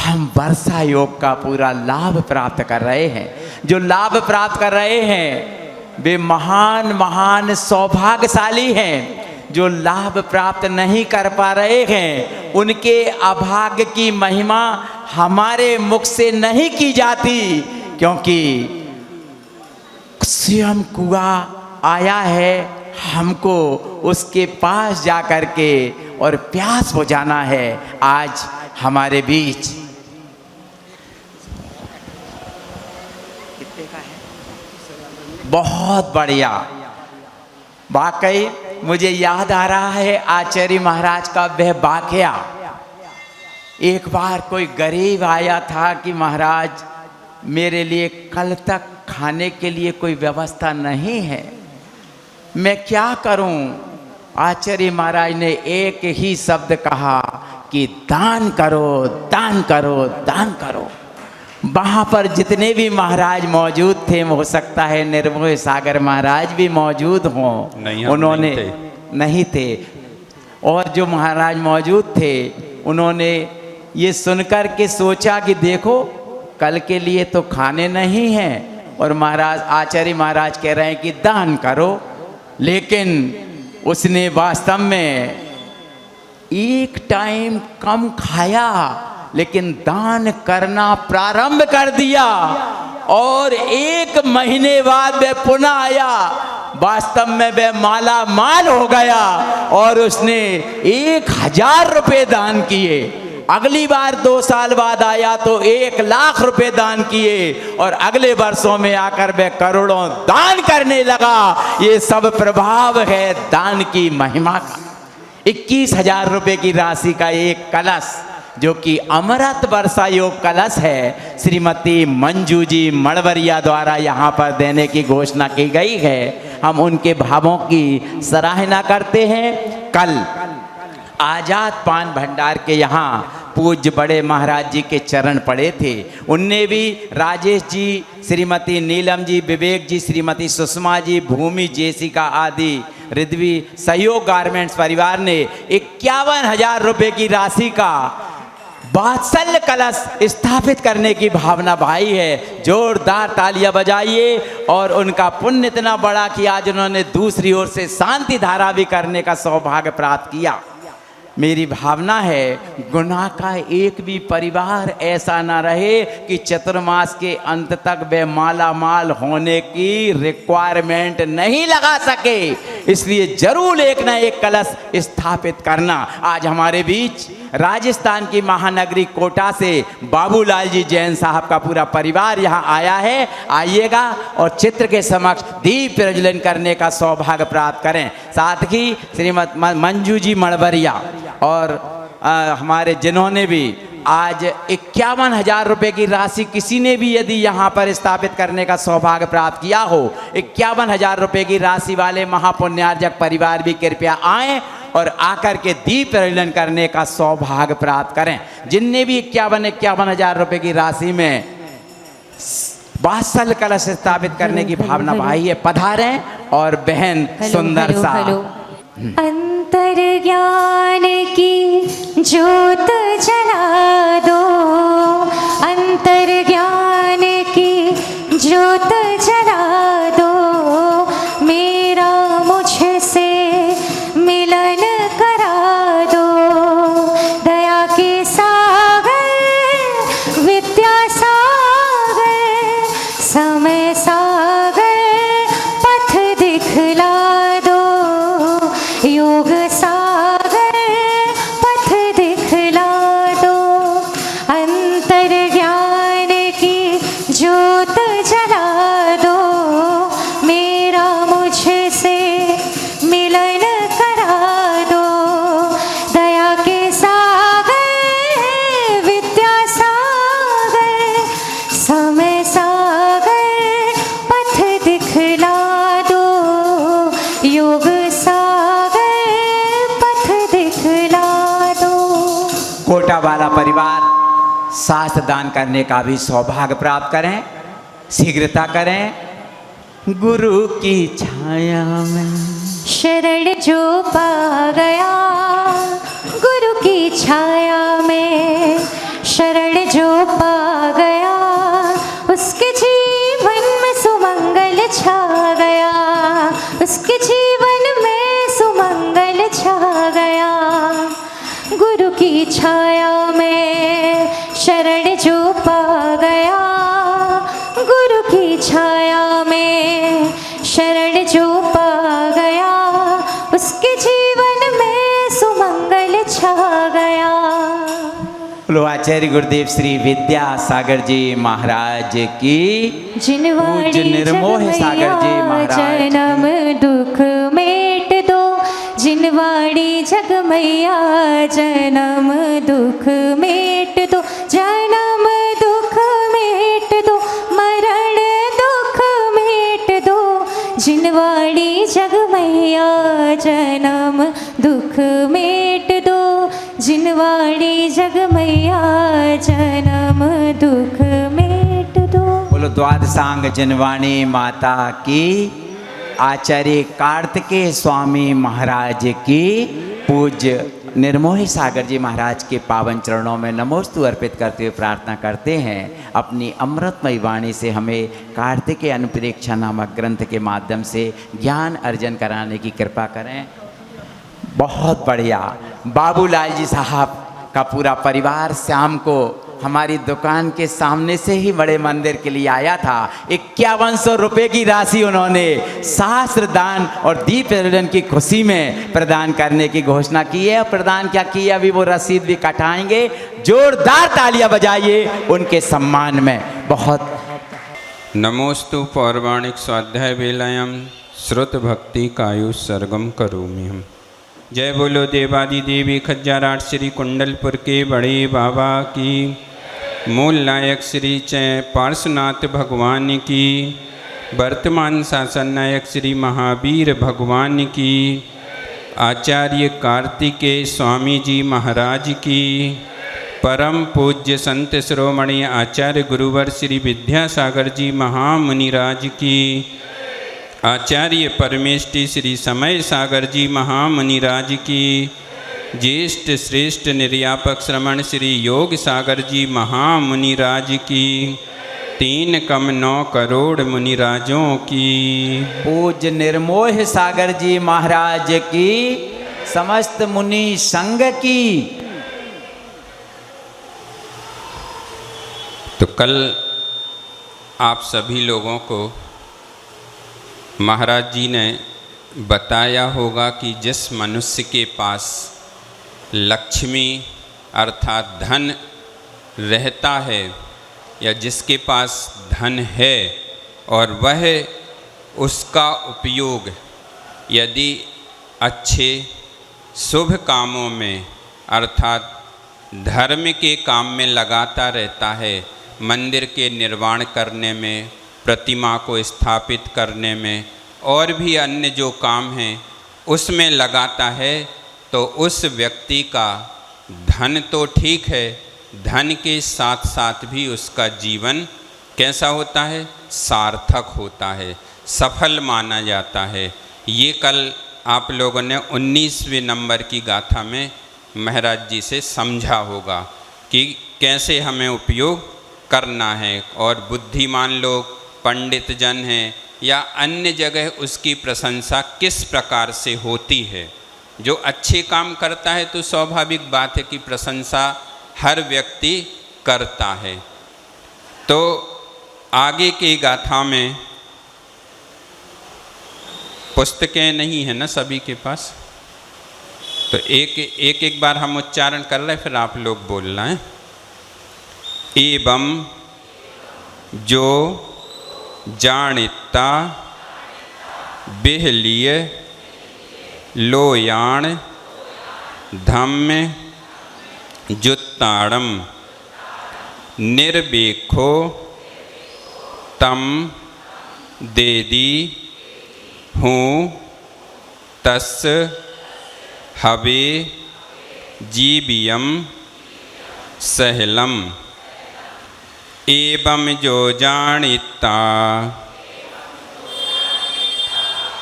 हम वर्षा योग का पूरा लाभ प्राप्त कर रहे हैं। जो लाभ प्राप्त कर रहे हैं वे महान महान सौभाग्यशाली हैं। जो लाभ प्राप्त नहीं कर पा रहे हैं उनके अभाग्य की महिमा हमारे मुख से नहीं की जाती, क्योंकि स्वयं कुआं आया है, हमको उसके पास जा कर के और प्यास बुझाना है। आज हमारे बीच बहुत बढ़िया, वाकई मुझे याद आ रहा है आचार्य महाराज का वह वाकया। एक बार कोई गरीब आया था कि महाराज मेरे लिए कल तक खाने के लिए कोई व्यवस्था नहीं है, मैं क्या करूं? आचार्य महाराज ने एक ही शब्द कहा कि दान करो, दान करो, दान करो। वहाँ पर जितने भी महाराज मौजूद थे, हो सकता है निर्मोह सागर महाराज भी मौजूद हों, उन्होंने नहीं थे, और जो महाराज मौजूद थे उन्होंने ये सुनकर के सोचा कि देखो कल के लिए तो खाने नहीं हैं, और महाराज आचार्य महाराज कह रहे हैं कि दान करो। लेकिन उसने वास्तव में एक टाइम कम खाया, लेकिन दान करना प्रारंभ कर दिया, और 1 महीने बाद वह पुनः आया। वास्तव में वह माला माल हो गया और उसने 1000 रुपये दान किए। अगली बार 2 साल बाद आया तो 1 लाख रुपए दान किए, और अगले वर्षों में आकर वह करोड़ों दान करने लगा। ये सब प्रभाव है दान की महिमा का। 21,000 रुपये की राशि का एक कलश, जो कि अमृत वर्षा योग कलश है, श्रीमती मंजू जी मड़वरिया द्वारा यहाँ पर देने की घोषणा की गई है। हम उनके भावों की सराहना करते हैं। कल आजाद पान भंडार के यहाँ पूज्य बड़े महाराज जी के चरण पड़े थे। उनने भी राजेश जी, श्रीमती नीलम जी, विवेक जी, श्रीमती सुषमा जी, भूमि जेसिका आदि रिद्वी सहयोग गारमेंट्स परिवार ने 51,000 रुपये की राशि का वात्सल्य कलश स्थापित करने की भावना भाई है। जोरदार तालियां बजाइए। और उनका पुण्य इतना बड़ा कि आज उन्होंने दूसरी ओर से शांति धारा भी करने का सौभाग्य प्राप्त किया। मेरी भावना है गुनाह का एक भी परिवार ऐसा ना रहे कि चतुर्मास के अंत तक वे माला माल होने की रिक्वायरमेंट नहीं लगा सके। इसलिए जरूर एक ना एक कलश स्थापित करना। आज हमारे बीच राजस्थान की महानगरी कोटा से बाबूलाल जी जैन साहब का पूरा परिवार यहाँ आया है। आइएगा और चित्र के समक्ष दीप प्रज्वलन करने का सौभाग्य प्राप्त करें। साथ ही श्रीमती मंजू जी मड़वरिया और हमारे जिन्होंने भी आज 51,000 रुपये की राशि, किसी ने भी यदि यहाँ पर स्थापित करने का सौभाग्य प्राप्त किया हो, 51,000 रुपये की राशि वाले महापुण्यार्जक परिवार भी कृपया आएँ और आकर के दीप प्रज्वलन करने का सौभाग्य प्राप्त करें। जिनने भी 51,000 रुपये की राशि में वात्सल्य कलश स्थापित करने की भावना भाई है, पधारें और बहन सुंदर सा अंतर ज्ञान की ज्योत जला दो, अंतर ज्ञान की ज्योत जला दो, मेरा मुझसे मिलन करा दो। दया के सागर विद्या सागर समय सागर पथ दिखला दो, योग सागर पथ दिखला दो। अंतर ज्ञान की ज्योत जला दो, मेरा मुझसे मिलन करा दो। दया के सागर विद्या सागर समय सागर पथ दिखला दो, योग कोटा वाला परिवार शास्त्र दान करने का भी सौभाग्य प्राप्त करें। शीघ्रता करें। गुरु की छाया में शरण जो पा गया, गुरु की छाया में शरण जो बोलो आचार्य गुरुदेव श्री विद्यासागर जी महाराज की, जिनवाड़ी पूज्य निर्मोह सागर जी महाराज जन्म दुख मेट दो, जिनवाड़ी जग मैया जन्म दुख मेट दो, जन्म दुख मेट दो, मरण दुख मेट दो, जिनवाड़ी जग मैया जन्म दुख मेट दो, जिनवाड़ी जग मैया जन्म दुख मेट दो। बोलो द्वादशांग जनवाणी माता की, आचार्य कार्तिकेय स्वामी महाराज की, पूज्य निर्मोही सागर जी महाराज के पावन चरणों में नमोस्तु अर्पित करते हुए प्रार्थना करते हैं अपनी अमृतमयी वाणी से हमें कार्तिकेय अनुप्रेक्षा नामक ग्रंथ के माध्यम से ज्ञान अर्जन कराने की कृपा करें। बहुत बढ़िया। बाबूलाल जी साहब का पूरा परिवार शाम को हमारी दुकान के सामने से ही बड़े मंदिर के लिए आया था। 5100 रुपये की राशि उन्होंने शास्त्र दान और दीप प्रज्वलन की खुशी में प्रदान करने की घोषणा की है। और प्रदान क्या की है, अभी वो रसीद भी कटाएंगे। जोरदार तालियां बजाइए उनके सम्मान में। बहुत नमोस्तु पौर्वाणिक स्वाध्याय वेलायाम श्रुत भक्ति कायु सर्गम करोमि हम। जय बोलो देवादि देवी खज्जाराट श्री कुंडलपुर के बड़े बाबा की, मूल नायक श्री चय पार्श्वनाथ भगवान की, वर्तमान शासन नायक श्री महावीर भगवान की, आचार्य कार्तिकेय स्वामी जी महाराज की, परम पूज्य संत शिरोमणि आचार्य गुरुवर श्री विद्यासागर जी महामुनिराज की, आचार्य परमेष्टि श्री समय सागर जी महामुनिराज की, ज्येष्ठ श्रेष्ठ निर्यापक श्रमण श्री योग सागर जी महामुनिराज की, 3 कम 9 करोड़ मुनिराजों की, पूज्य निर्मोह सागर जी महाराज की, समस्त मुनि संघ की। तो कल आप सभी लोगों को महाराज जी ने बताया होगा कि जिस मनुष्य के पास लक्ष्मी अर्थात धन रहता है या जिसके पास धन है और वह उसका उपयोग यदि अच्छे शुभ कामों में अर्थात धर्म के काम में लगाता रहता है, मंदिर के निर्माण करने में, प्रतिमा को स्थापित करने में और भी अन्य जो काम हैं उसमें लगाता है, तो उस व्यक्ति का धन तो ठीक है, धन के साथ साथ भी उसका जीवन कैसा होता है, सार्थक होता है, सफल माना जाता है। ये कल आप लोगों ने 19वें नंबर की गाथा में महाराज जी से समझा होगा कि कैसे हमें उपयोग करना है। और बुद्धिमान लोग, पंडित जन हैं या अन्य जगह उसकी प्रशंसा किस प्रकार से होती है। जो अच्छे काम करता है तो स्वाभाविक बात है कि प्रशंसा हर व्यक्ति करता है। तो आगे की गाथा में पुस्तकें नहीं है ना सभी के पास, तो एक बार हम उच्चारण कर रहे हैं, फिर आप लोग बोलना है। एवं जो जानिता बिहलिय लोयाण धम्म जुत्ताड़म निर्वेखो तम देदी हूँ तस् हवे जीवियम सहलम। एवं जो जानिता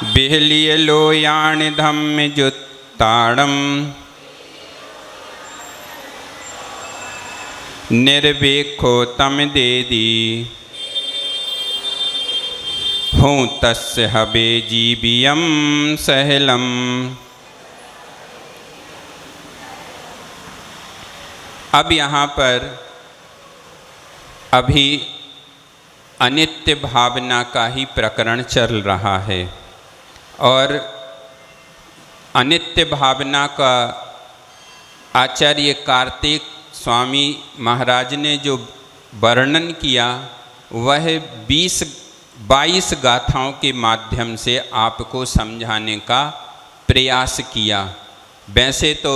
बिहलिय लोयाण धम्म जुत्ताड़म निर्वेखो तम देदी हूँ तस्य हवे जीवियम सहलम। अब यहाँ पर अभी अनित्य भावना का ही प्रकरण चल रहा है और अनित्य भावना का आचार्य कार्तिक स्वामी महाराज ने जो वर्णन किया वह 22 गाथाओं के माध्यम से आपको समझाने का प्रयास किया। वैसे तो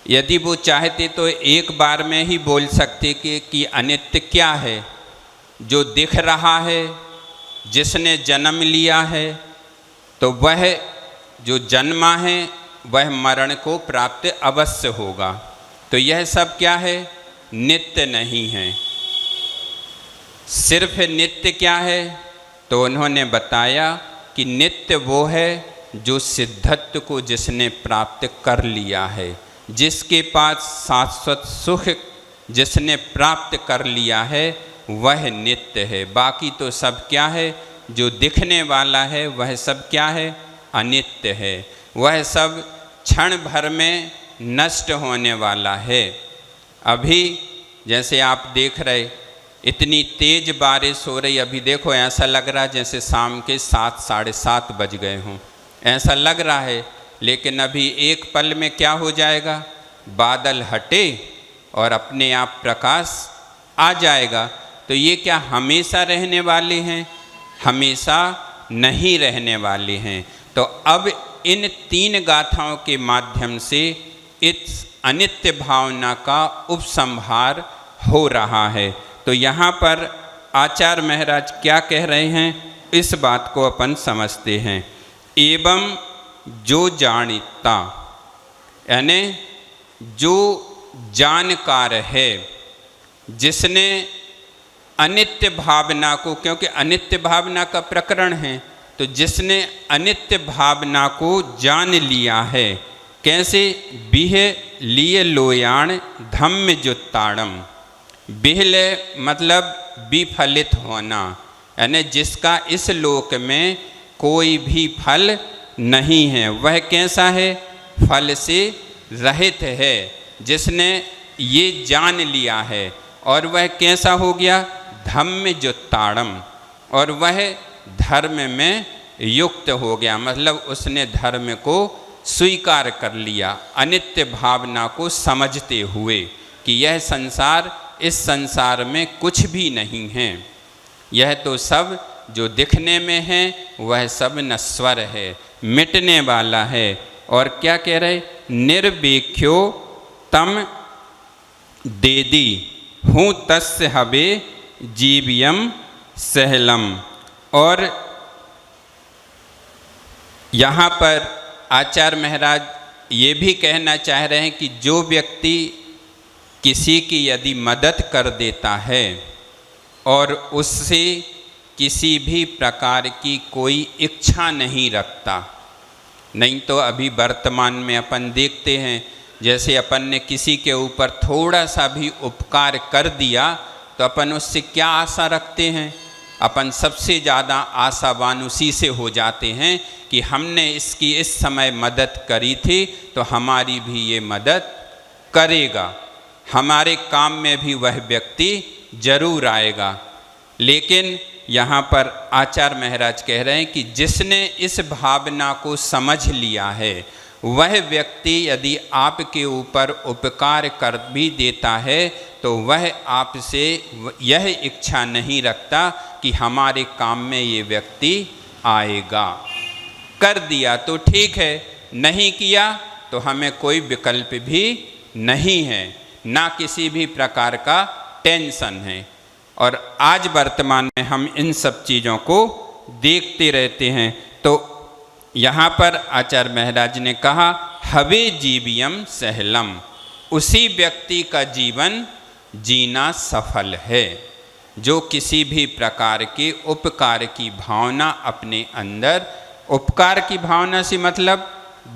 यदि वो चाहते तो एक बार में ही बोल सकते कि अनित्य क्या है। जो दिख रहा है, जिसने जन्म लिया है, तो वह जो जन्मा है वह मरण को प्राप्त अवश्य होगा। तो यह सब क्या है? नित्य नहीं है। सिर्फ नित्य क्या है? तो उन्होंने बताया कि नित्य वो है जो सिद्धत्व को जिसने प्राप्त कर लिया है, जिसके पास शाश्वत सुख जिसने प्राप्त कर लिया है वह नित्य है। बाकी तो सब क्या है? जो दिखने वाला है वह सब क्या है? अनित्य है। वह सब क्षण भर में नष्ट होने वाला है। अभी जैसे आप देख रहे इतनी तेज बारिश हो रही, अभी देखो ऐसा लग रहा है जैसे शाम के 7 साढ़े 7 बज गए हों, ऐसा लग रहा है। लेकिन अभी एक पल में क्या हो जाएगा? बादल हटे और अपने आप प्रकाश आ जाएगा। तो ये क्या हमेशा रहने वाले हैं? हमेशा नहीं रहने वाले हैं। तो अब इन 3 गाथाओं के माध्यम से इस अनित्य भावना का उपसंहार हो रहा है। तो यहाँ पर आचार्य महाराज क्या कह रहे हैं, इस बात को अपन समझते हैं। एवं जो जानिता, यानी जो जानकार है, जिसने अनित्य भावना को, क्योंकि अनित्य भावना का प्रकरण है, तो जिसने अनित्य भावना को जान लिया है। कैसे? बिह लिए लोयाण धम्म जुत्ताड़म। बिहल मतलब विफलित होना, यानी जिसका इस लोक में कोई भी फल नहीं है, वह कैसा है? फल से रहित है। जिसने ये जान लिया है और वह कैसा हो गया? धम्म जुत्ताड़म, और वह धर्म में युक्त हो गया, मतलब उसने धर्म को स्वीकार कर लिया, अनित्य भावना को समझते हुए कि यह संसार, इस संसार में कुछ भी नहीं है, यह तो सब जो दिखने में है वह सब नश्वर है, मिटने वाला है। और क्या कह रहे? निर्वेख्यो तम देदी हूँ तस्य हबे जीवियम सहलम। और यहाँ पर आचार्य महाराज ये भी कहना चाह रहे हैं कि जो व्यक्ति किसी की यदि मदद कर देता है और उससे किसी भी प्रकार की कोई इच्छा नहीं रखता, नहीं तो अभी वर्तमान में अपन देखते हैं जैसे अपन ने किसी के ऊपर थोड़ा सा भी उपकार कर दिया तो अपन उससे क्या आशा रखते हैं? अपन सबसे ज़्यादा आशावान उसी से हो जाते हैं कि हमने इसकी इस समय मदद करी थी तो हमारी भी ये मदद करेगा, हमारे काम में भी वह व्यक्ति जरूर आएगा। लेकिन यहाँ पर आचार्य महाराज कह रहे हैं कि जिसने इस भावना को समझ लिया है वह व्यक्ति यदि आपके ऊपर उपकार कर भी देता है तो वह आपसे यह इच्छा नहीं रखता कि हमारे काम में ये व्यक्ति आएगा। कर दिया तो ठीक है, नहीं किया तो हमें कोई विकल्प भी नहीं है, ना किसी भी प्रकार का टेंशन है। और आज वर्तमान में हम इन सब चीज़ों को देखते रहते हैं। तो यहाँ पर आचार्य महाराज ने कहा हवे जीवियम सहलम, उसी व्यक्ति का जीवन जीना सफल है जो किसी भी प्रकार के उपकार की भावना अपने अंदर, उपकार की भावना से मतलब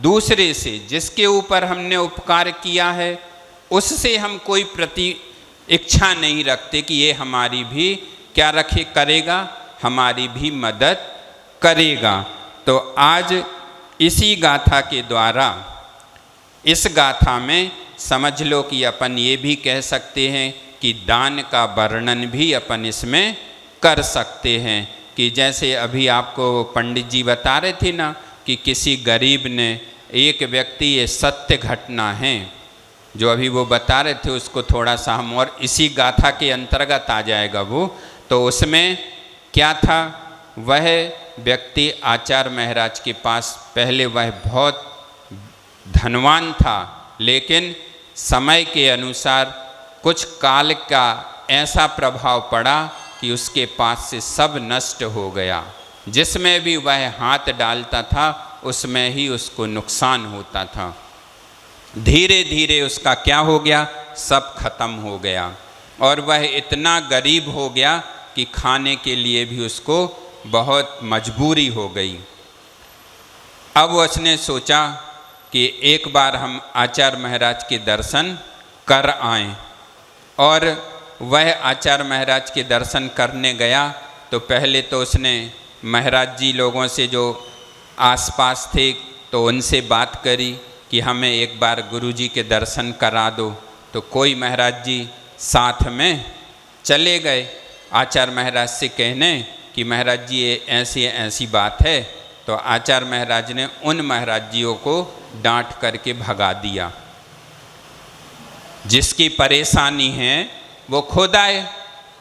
दूसरे से, जिसके ऊपर हमने उपकार किया है उससे हम कोई प्रति इच्छा नहीं रखते कि ये हमारी भी क्या रखे करेगा, हमारी भी मदद करेगा। तो आज इसी गाथा के द्वारा, इस गाथा में समझ लो कि अपन ये भी कह सकते हैं कि दान का वर्णन भी अपन इसमें कर सकते हैं कि जैसे अभी आपको पंडित जी बता रहे थे ना कि किसी गरीब ने, एक व्यक्ति, ये सत्य घटना है, जो अभी वो बता रहे थे उसको थोड़ा सा हम, और इसी गाथा के अंतर्गत आ जाएगा वो। तो उसमें क्या था, वह व्यक्ति आचार्य महाराज के पास, पहले वह बहुत धनवान था, लेकिन समय के अनुसार कुछ काल का ऐसा प्रभाव पड़ा कि उसके पास से सब नष्ट हो गया। जिसमें भी वह हाथ डालता था उसमें ही उसको नुकसान होता था। धीरे धीरे उसका क्या हो गया, सब खत्म हो गया, और वह इतना गरीब हो गया कि खाने के लिए भी उसको बहुत मजबूरी हो गई। अब उसने सोचा कि एक बार हम आचार्य महाराज के दर्शन कर आएं, और वह आचार्य महाराज के दर्शन करने गया। तो पहले तो उसने महाराज जी लोगों से जो आसपास थे तो उनसे बात करी कि हमें एक बार गुरु जी के दर्शन करा दो। तो कोई महाराज जी साथ में चले गए आचार्य महाराज से कहने कि महाराज जी ये ऐसी ऐसी बात है। तो आचार्य महाराज ने उन महाराज जियों को डांट करके भगा दिया। जिसकी परेशानी है वो खुद आए,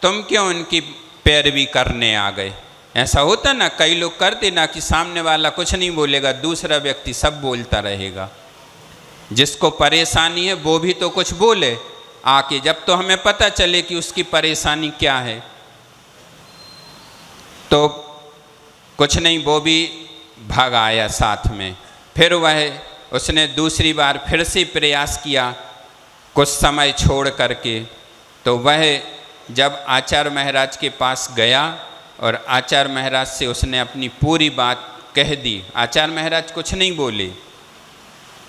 तुम क्यों उनकी पैरवी करने आ गए। ऐसा होता ना, कई लोग करते ना कि सामने वाला कुछ नहीं बोलेगा, दूसरा व्यक्ति सब बोलता रहेगा। जिसको परेशानी है वो भी तो कुछ बोले आके, जब तो हमें पता चले कि उसकी परेशानी क्या है। तो कुछ नहीं, वो भी भाग आया साथ में। फिर उसने दूसरी बार फिर से प्रयास किया कुछ समय छोड़ करके। तो वह जब आचार्य महाराज के पास गया और आचार्य महाराज से उसने अपनी पूरी बात कह दी, आचार्य महाराज कुछ नहीं बोले,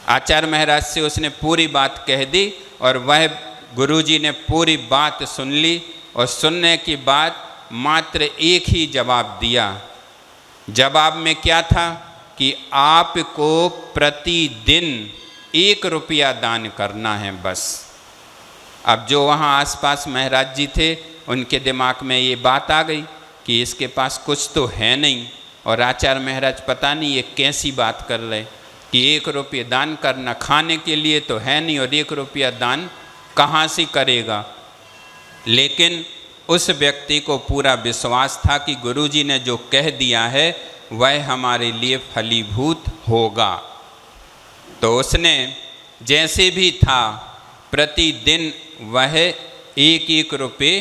आचार्य महाराज से उसने पूरी बात कह दी, और वह गुरुजी ने पूरी बात सुन ली। और सुनने के बाद मात्र एक ही जवाब दिया। जवाब में क्या था कि आपको प्रतिदिन 1 रुपया दान करना है बस। अब जो वहाँ आसपास महाराज जी थे उनके दिमाग में ये बात आ गई कि इसके पास कुछ तो है नहीं, और आचार्य महाराज पता नहीं ये कैसी बात कर रहे कि 1 रुपया दान करना, खाने के लिए तो है नहीं और 1 रुपया दान कहाँ से करेगा। लेकिन उस व्यक्ति को पूरा विश्वास था कि गुरुजी ने जो कह दिया है वह हमारे लिए फलीभूत होगा। तो उसने जैसे भी था प्रतिदिन वह 1-1 रुपये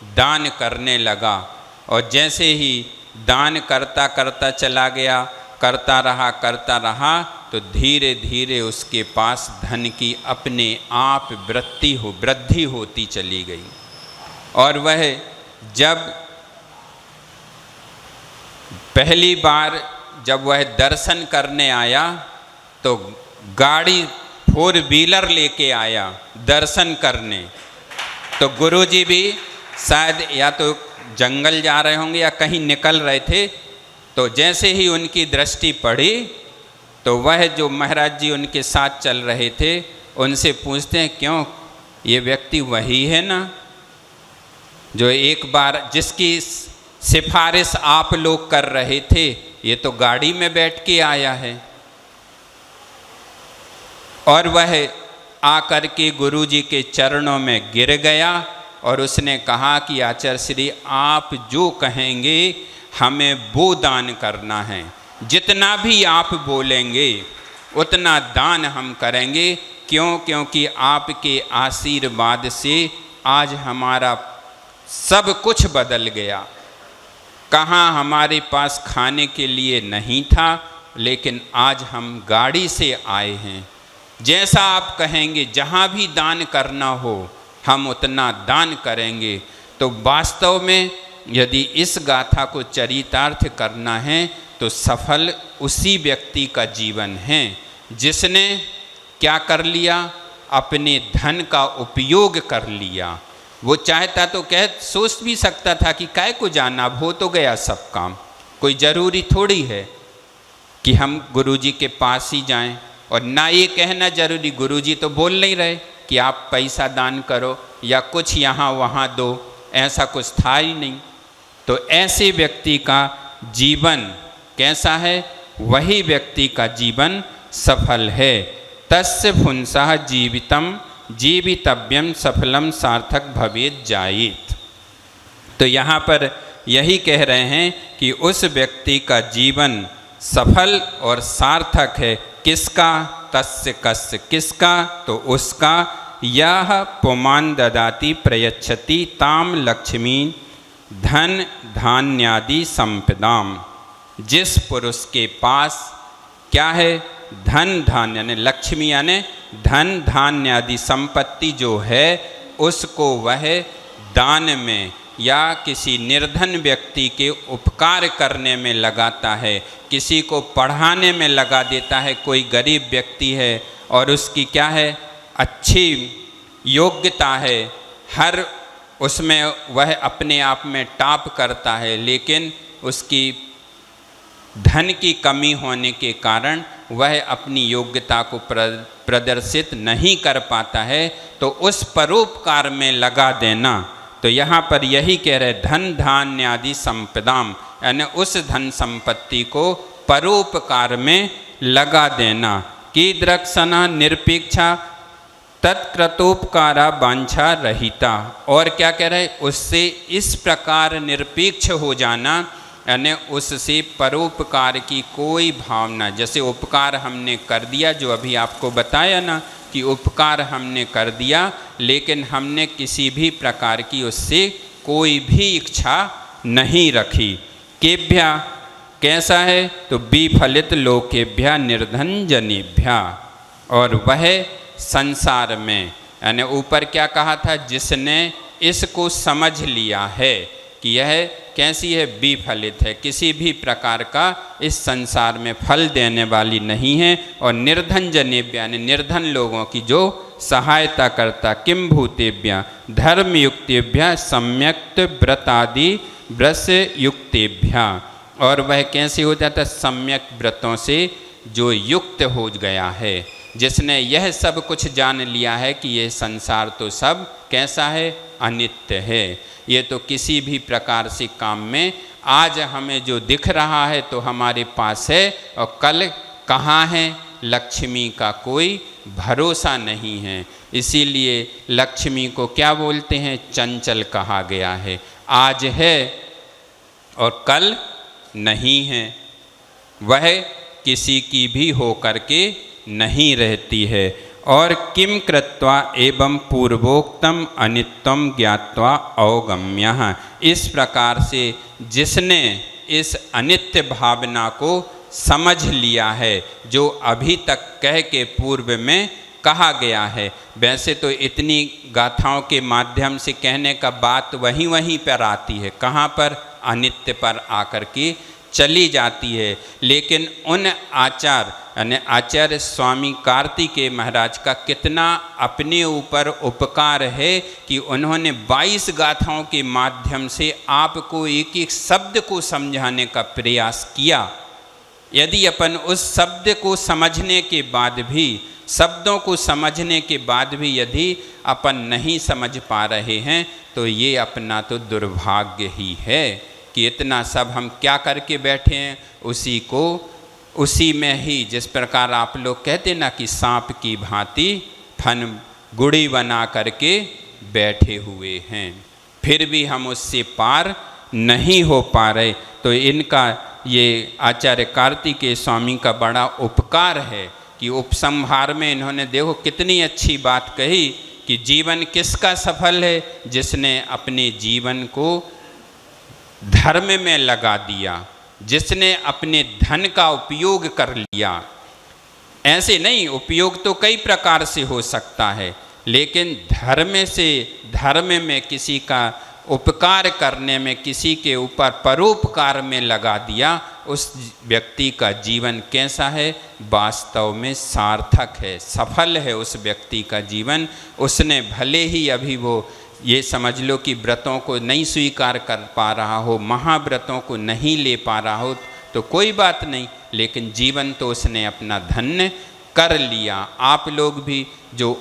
दान करने लगा, और जैसे ही दान करता करता चला गया, करता रहा, तो धीरे धीरे उसके पास धन की अपने आप वृद्धि होती चली गई। और वह जब पहली बार जब वह दर्शन करने आया तो गाड़ी 4 व्हीलर लेके आया दर्शन करने। तो गुरुजी भी शायद या तो जंगल जा रहे होंगे या कहीं निकल रहे थे। तो जैसे ही उनकी दृष्टि पड़ी तो वह जो महाराज जी उनके साथ चल रहे थे उनसे पूछते हैं, क्यों ये व्यक्ति वही है ना जो एक बार जिसकी सिफारिश आप लोग कर रहे थे, ये तो गाड़ी में बैठ के आया है। और वह आकर के गुरुजी के चरणों में गिर गया और उसने कहा कि आचार्य श्री आप जो कहेंगे हमें वो दान करना है, जितना भी आप बोलेंगे उतना दान हम करेंगे। क्योंकि आपके आशीर्वाद से आज हमारा सब कुछ बदल गया। कहाँ हमारे पास खाने के लिए नहीं था, लेकिन आज हम गाड़ी से आए हैं। जैसा आप कहेंगे, जहाँ भी दान करना हो हम उतना दान करेंगे। तो वास्तव में यदि इस गाथा को चरितार्थ करना है तो सफल उसी व्यक्ति का जीवन है जिसने क्या कर लिया, अपने धन का उपयोग कर लिया। वो चाहता तो सोच भी सकता था कि काय को जाना, अब हो तो गया सब काम, कोई ज़रूरी थोड़ी है कि हम गुरुजी के पास ही जाएं। और ना ये कहना जरूरी, गुरुजी तो बोल नहीं रहे कि आप पैसा दान करो या कुछ यहाँ वहाँ दो, ऐसा कुछ था ही नहीं। तो ऐसे व्यक्ति का जीवन कैसा है, वही व्यक्ति का जीवन सफल है। तस्य पुंसः जीवितम जीवितव्यम सफलम सार्थक भवेत जायेत। तो यहाँ पर यही कह रहे हैं कि उस व्यक्ति का जीवन सफल और सार्थक है। किसका? तस्य कस्य, किसका? तो उसका। यह पुमान ददाति प्रयच्छति ताम लक्ष्मी धन धान्यादि संपदाम। जिस पुरुष के पास क्या है? धन धान्य यानी लक्ष्मी यानी धन धान्य आदि संपत्ति जो है उसको वह दान में या किसी निर्धन व्यक्ति के उपकार करने में लगाता है, किसी को पढ़ाने में लगा देता है। कोई गरीब व्यक्ति है और उसकी क्या है? अच्छी योग्यता है, हर उसमें वह अपने आप में टॉप करता है, लेकिन उसकी धन की कमी होने के कारण वह अपनी योग्यता को प्रदर्शित नहीं कर पाता है, तो उस परोपकार में लगा देना। तो यहाँ पर यही कह रहे धन धान्य आदि संपदाम, यानी उस धन संपत्ति को परोपकार में लगा देना। कीदृक्सना निरपेक्षा तत्कृतोपकारा वांछा रहिता। और क्या कह रहे? उससे इस प्रकार निरपेक्ष हो जाना, यानी उससे परोपकार की कोई भावना। जैसे उपकार हमने कर दिया, जो अभी आपको बताया ना कि उपकार हमने कर दिया, लेकिन हमने किसी भी प्रकार की उससे कोई भी इच्छा नहीं रखी। केभ्या कैसा है? तो विफलित लोकेभ्या निर्धन जनेभ्या। और वह संसार में, यानी ऊपर क्या कहा था? जिसने इसको समझ लिया है कि यह कैसी है? विफलित है, किसी भी प्रकार का इस संसार में फल देने वाली नहीं है। और निर्धन जनेभ्या यानी निर्धन लोगों की जो सहायता करता। किम भूतेभ्या धर्मयुक्तेभ्या सम्यक्त व्रतादि व्रस युक्तेभ्या। और वह कैसे हो जाता? सम्यक व्रतों से जो युक्त हो गया है, जिसने यह सब कुछ जान लिया है कि यह संसार तो सब कैसा है? अनित्य है। ये तो किसी भी प्रकार से काम में आज हमें जो दिख रहा है तो हमारे पास है, और कल कहाँ है? लक्ष्मी का कोई भरोसा नहीं है। इसीलिए लक्ष्मी को क्या बोलते हैं? चंचल कहा गया है। आज है और कल नहीं है, वह किसी की भी हो करके नहीं रहती है। और किम कृत्वा एवं पूर्वोक्तम अनित्यम ज्ञात्वा अवगम्यः। इस प्रकार से जिसने इस अनित्य भावना को समझ लिया है, जो अभी तक कह के पूर्व में कहा गया है। वैसे तो इतनी गाथाओं के माध्यम से कहने का बात वहीं वहीं पर आती है, कहाँ पर? अनित्य पर आकर के चली जाती है। लेकिन उन आचार्य स्वामी कार्तिकेय महाराज का कितना अपने ऊपर उपकार है कि उन्होंने 22 गाथाओं के माध्यम से आपको एक एक शब्द को समझाने का प्रयास किया। यदि अपन उस शब्द को समझने के बाद भी, शब्दों को समझने के बाद भी यदि अपन नहीं समझ पा रहे हैं, तो ये अपना तो दुर्भाग्य ही है कि इतना सब हम क्या करके बैठे हैं, उसी में ही, जिस प्रकार आप लोग कहते ना कि सांप की भांति फन गुड़ी बना करके बैठे हुए हैं, फिर भी हम उससे पार नहीं हो पा रहे। तो इनका ये आचार्य कार्तिकेय स्वामी का बड़ा उपकार है कि उपसंहार में इन्होंने देखो कितनी अच्छी बात कही कि जीवन किसका सफल है? जिसने अपने जीवन को धर्म में लगा दिया, जिसने अपने धन का उपयोग कर लिया। ऐसे नहीं, उपयोग तो कई प्रकार से हो सकता है, लेकिन धर्म में किसी का उपकार करने में, किसी के ऊपर परोपकार में लगा दिया, उस व्यक्ति का जीवन कैसा है? वास्तव में सार्थक है, सफल है उस व्यक्ति का जीवन। उसने भले ही अभी वो ये समझ लो कि व्रतों को नहीं स्वीकार कर पा रहा हो, महाव्रतों को नहीं ले पा रहा हो, तो कोई बात नहीं, लेकिन जीवन तो उसने अपना धन्य कर लिया। आप लोग भी जो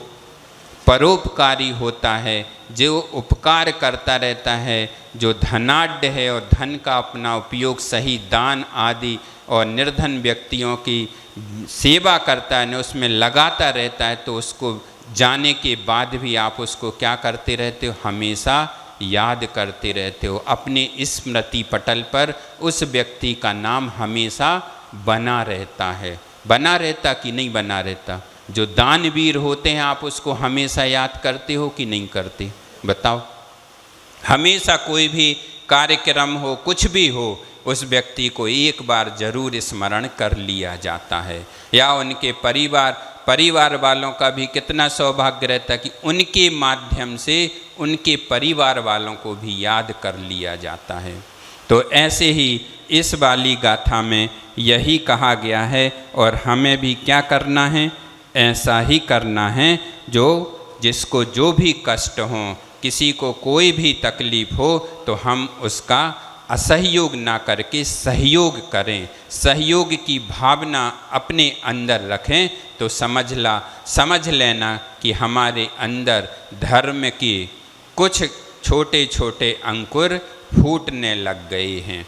परोपकारी होता है, जो उपकार करता रहता है, जो धनाढ्य है और धन का अपना उपयोग सही दान आदि और निर्धन व्यक्तियों की सेवा करता है, उसमें लगाता रहता है, तो उसको जाने के बाद भी आप उसको क्या करते रहते हो? हमेशा याद करते रहते हो। अपने स्मृति पटल पर उस व्यक्ति का नाम हमेशा बना रहता है। बना रहता कि नहीं बना रहता? जो दानवीर होते हैं आप उसको हमेशा याद करते हो कि नहीं करते? बताओ। हमेशा कोई भी कार्यक्रम हो, कुछ भी हो, उस व्यक्ति को एक बार जरूर स्मरण कर लिया जाता है। या उनके परिवार वालों का भी कितना सौभाग्य रहता है कि उनके माध्यम से उनके परिवार वालों को भी याद कर लिया जाता है। तो ऐसे ही इस वाली गाथा में यही कहा गया है और हमें भी क्या करना है? ऐसा ही करना है। जिसको जो भी कष्ट हो, किसी को कोई भी तकलीफ हो, तो हम उसका असहयोग ना करके सहयोग करें। सहयोग की भावना अपने अंदर रखें तो समझ लेना कि हमारे अंदर धर्म के कुछ छोटे छोटे अंकुर फूटने लग गए हैं।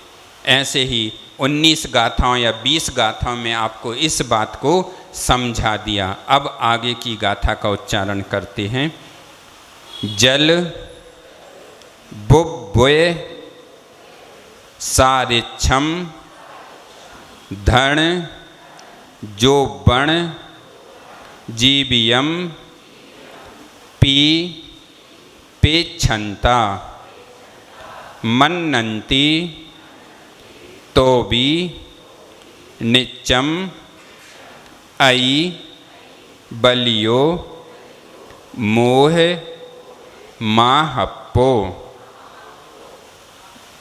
ऐसे ही 19 गाथाओं या 20 गाथाओं में आपको इस बात को समझा दिया। अब आगे की गाथा का उच्चारण करते हैं। जल बुब्बुए सारिच्छम धन जो बण जीवियम पी पेक्षंता मन्नन्ति तो भी नित्यम अयि बलियो मोह माहप्पो।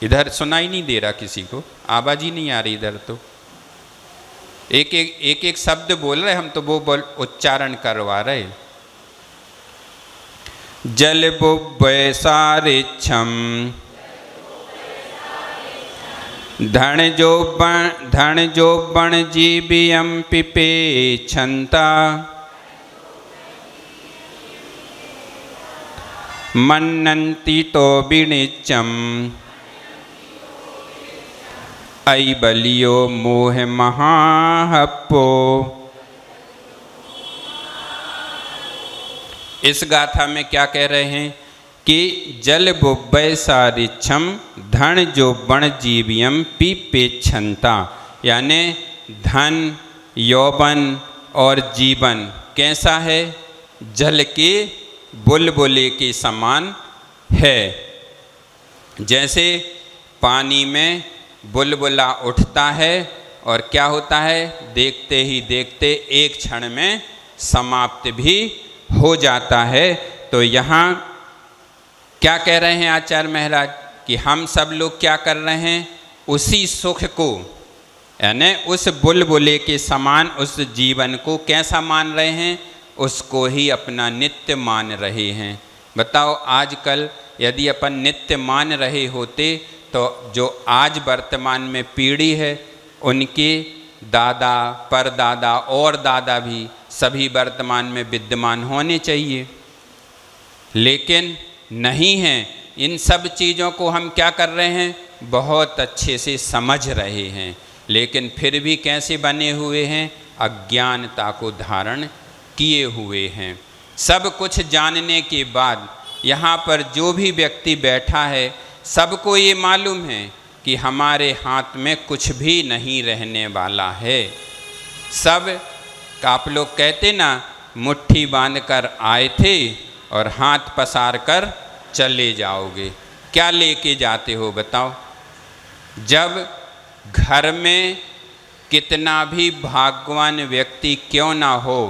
इधर सुनाई नहीं दे रहा किसी को, आवाज ही नहीं आ रही इधर। तो एक शब्द बोल रहे हम, तो वो उच्चारण करवा रहे। जल बुब्बुए सारिच्छम धन जो बण जीवियम पिपेक्षंता मन्नन्ति तो विनित्यम अयि बलियो मोह महाहप्पो। इस गाथा में क्या कह रहे हैं कि जल बुब्बुए सारिच्छम धन जो बण जीवियम पिपेक्षंता, यानी धन यौवन और जीवन कैसा है? जल के बुलबुले के समान है। जैसे पानी में बुलबुला उठता है और क्या होता है? देखते ही देखते एक क्षण में समाप्त भी हो जाता है। तो यहाँ क्या कह रहे हैं आचार्य महाराज कि हम सब लोग क्या कर रहे हैं? उसी सुख को, यानी उस बुलबुले के समान उस जीवन को कैसा मान रहे हैं? उसको ही अपना नित्य मान रहे हैं। बताओ, आजकल यदि अपन नित्य मान रहे होते तो जो आज वर्तमान में पीढ़ी है, उनके दादा, परदादा और दादा भी सभी वर्तमान में विद्यमान होने चाहिए, लेकिन नहीं हैं। इन सब चीज़ों को हम क्या कर रहे हैं? बहुत अच्छे से समझ रहे हैं, लेकिन फिर भी कैसे बने हुए हैं? अज्ञानता को धारण किए हुए हैं। सब कुछ जानने के बाद यहाँ पर जो भी व्यक्ति बैठा है, सबको ये मालूम है कि हमारे हाथ में कुछ भी नहीं रहने वाला है। सब आप लोग कहते ना, मुट्ठी बांधकर आए थे और हाथ पसार कर चले जाओगे। क्या लेके जाते हो बताओ? जब घर में कितना भी भाग्यवान व्यक्ति क्यों ना हो,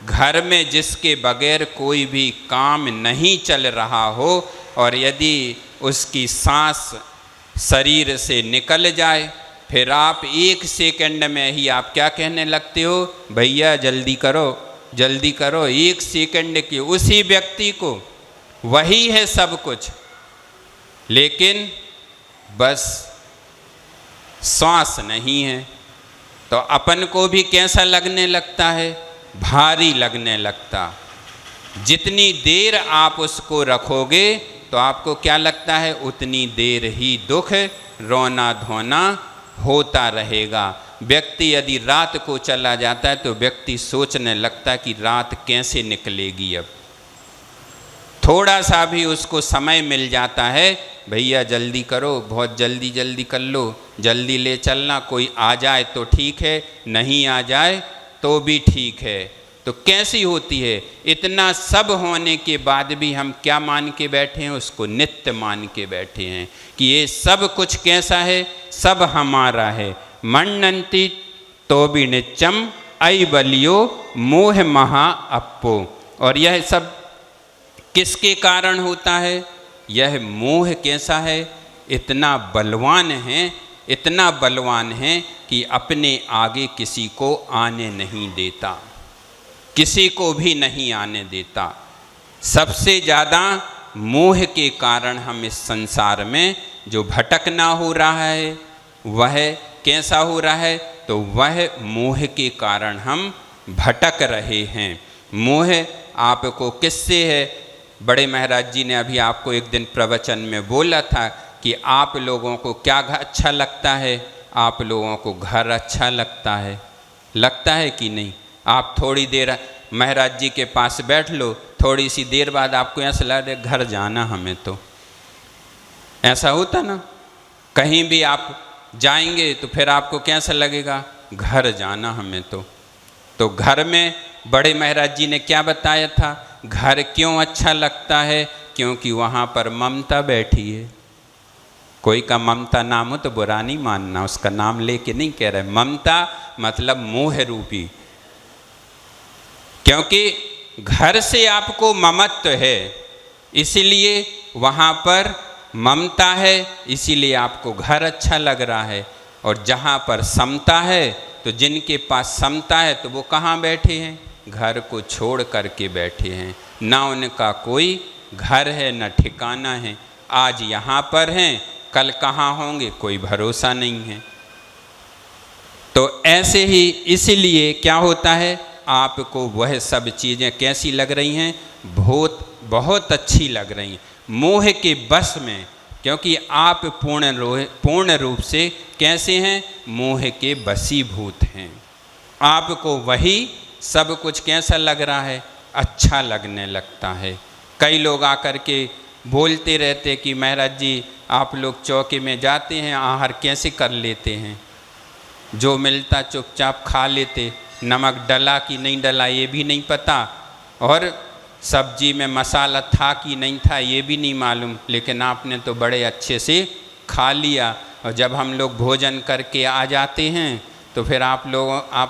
घर में जिसके बगैर कोई भी काम नहीं चल रहा हो, और यदि उसकी सांस शरीर से निकल जाए, फिर आप 1 सेकंड में ही आप क्या कहने लगते हो? भैया जल्दी करो, जल्दी करो। 1 सेकंड के उसी व्यक्ति को वही है सब कुछ, लेकिन बस श्वास नहीं है। तो अपन को भी कैसा लगने लगता है? भारी लगने लगता। जितनी देर आप उसको रखोगे तो आपको क्या लगता है, उतनी देर ही दुख रोना धोना होता रहेगा। व्यक्ति यदि रात को चला जाता है तो व्यक्ति सोचने लगता है कि रात कैसे निकलेगी। अब थोड़ा सा भी उसको समय मिल जाता है, भैया जल्दी करो, बहुत जल्दी जल्दी कर लो, जल्दी ले चलना, कोई आ जाए तो ठीक है, नहीं आ जाए तो भी ठीक है। तो कैसी होती है, इतना सब होने के बाद भी हम क्या मान के बैठे हैं, उसको नित्य मान के बैठे हैं कि ये सब कुछ कैसा है, सब हमारा है। मन्नंति तो भी नित्यम ऐ बलियो मोह महा अप्पो। और यह सब किसके कारण होता है, यह मोह कैसा है, इतना बलवान है, इतना बलवान है कि अपने आगे किसी को आने नहीं देता, किसी को भी नहीं आने देता। सबसे ज़्यादा मोह के कारण हम इस संसार में जो भटकना हो रहा है वह कैसा हो रहा है, तो वह मोह के कारण हम भटक रहे हैं। मोह आपको किससे है, बड़े महाराज जी ने अभी आपको एक दिन प्रवचन में बोला था कि आप लोगों को क्या अच्छा लगता है, आप लोगों को घर अच्छा लगता है कि नहीं। आप थोड़ी देर महाराज जी के पास बैठ लो, थोड़ी सी देर बाद आपको ऐसा लगे घर जाना हमें, तो ऐसा होता ना। कहीं भी आप जाएंगे तो फिर आपको कैसा लगेगा, घर जाना हमें तो घर में बड़े महाराज जी ने क्या बताया था, घर क्यों अच्छा लगता है, क्योंकि वहाँ पर ममता बैठी है। कोई का ममता नाम हो तो बुरा नहीं मानना, उसका नाम लेके नहीं कह रहे, ममता मतलब मोह रूपी, क्योंकि घर से आपको ममत्व है, इसीलिए वहाँ पर ममता है, इसीलिए आपको घर अच्छा लग रहा है। और जहाँ पर समता है, तो जिनके पास समता है तो वो कहाँ बैठे हैं, घर को छोड़ करके बैठे हैं। ना उनका कोई घर है, न ठिकाना है। आज यहाँ पर हैं, कल कहाँ होंगे कोई भरोसा नहीं है। तो ऐसे ही इसीलिए क्या होता है, आपको वह सब चीज़ें कैसी लग रही हैं, बहुत अच्छी लग रही हैं, मोह के बस में। क्योंकि आप पूर्ण रूप से कैसे हैं, मोह के बसीभूत हैं। आपको वही सब कुछ कैसा लग रहा है, अच्छा लगने लगता है। कई लोग आकर के बोलते रहते कि महाराज जी आप लोग चौके में जाते हैं, आहार कैसे कर लेते हैं, जो मिलता चुपचाप खा लेते, नमक डला कि नहीं डला ये भी नहीं पता, और सब्जी में मसाला था कि नहीं था ये भी नहीं मालूम, लेकिन आपने तो बड़े अच्छे से खा लिया। और जब हम लोग भोजन करके आ जाते हैं तो फिर आप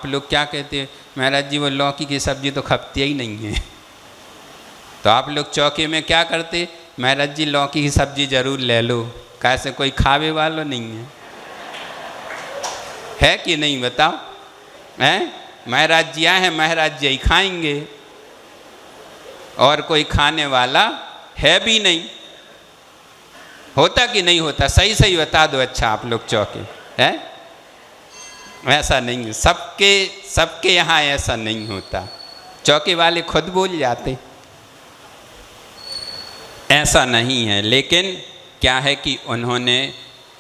लोग क्या कहते हैं, महाराज जी वो लौकी की सब्ज़ी तो खपती ही नहीं है। तो आप लोग चौके में क्या करते, महाराज जी लौकी की सब्ज़ी ज़रूर ले लो, कैसे कोई खावे वाला नहीं है कि नहीं बताओ, हैं? महाराज जी आए हैं, महाराज जी खाएंगे, और कोई खाने वाला है भी नहीं। होता कि नहीं होता, सही बता दो। अच्छा आप लोग चौके हैं, ऐसा नहीं, सबके यहाँ ऐसा नहीं होता, चौके वाले खुद बोल जाते, ऐसा नहीं है। लेकिन क्या है कि उन्होंने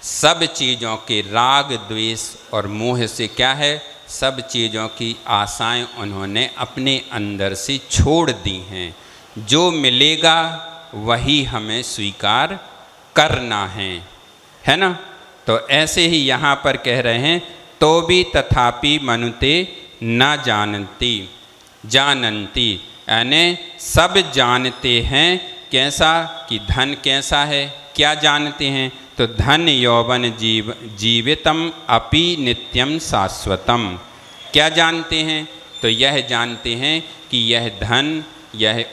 सब चीज़ों के राग द्वेष और मोह से क्या है, सब चीज़ों की आशाएं उन्होंने अपने अंदर से छोड़ दी हैं। जो मिलेगा वही हमें स्वीकार करना है ना। तो ऐसे ही यहाँ पर कह रहे हैं, तो भी तथापि मनुते न जानती, यानी सब जानते हैं कैसा, कि धन कैसा है, क्या जानते हैं, तो धन यौवन जीवितम अपि नित्यम शाश्वतम। क्या जानते हैं, तो यह जानते हैं कि यह धन, यह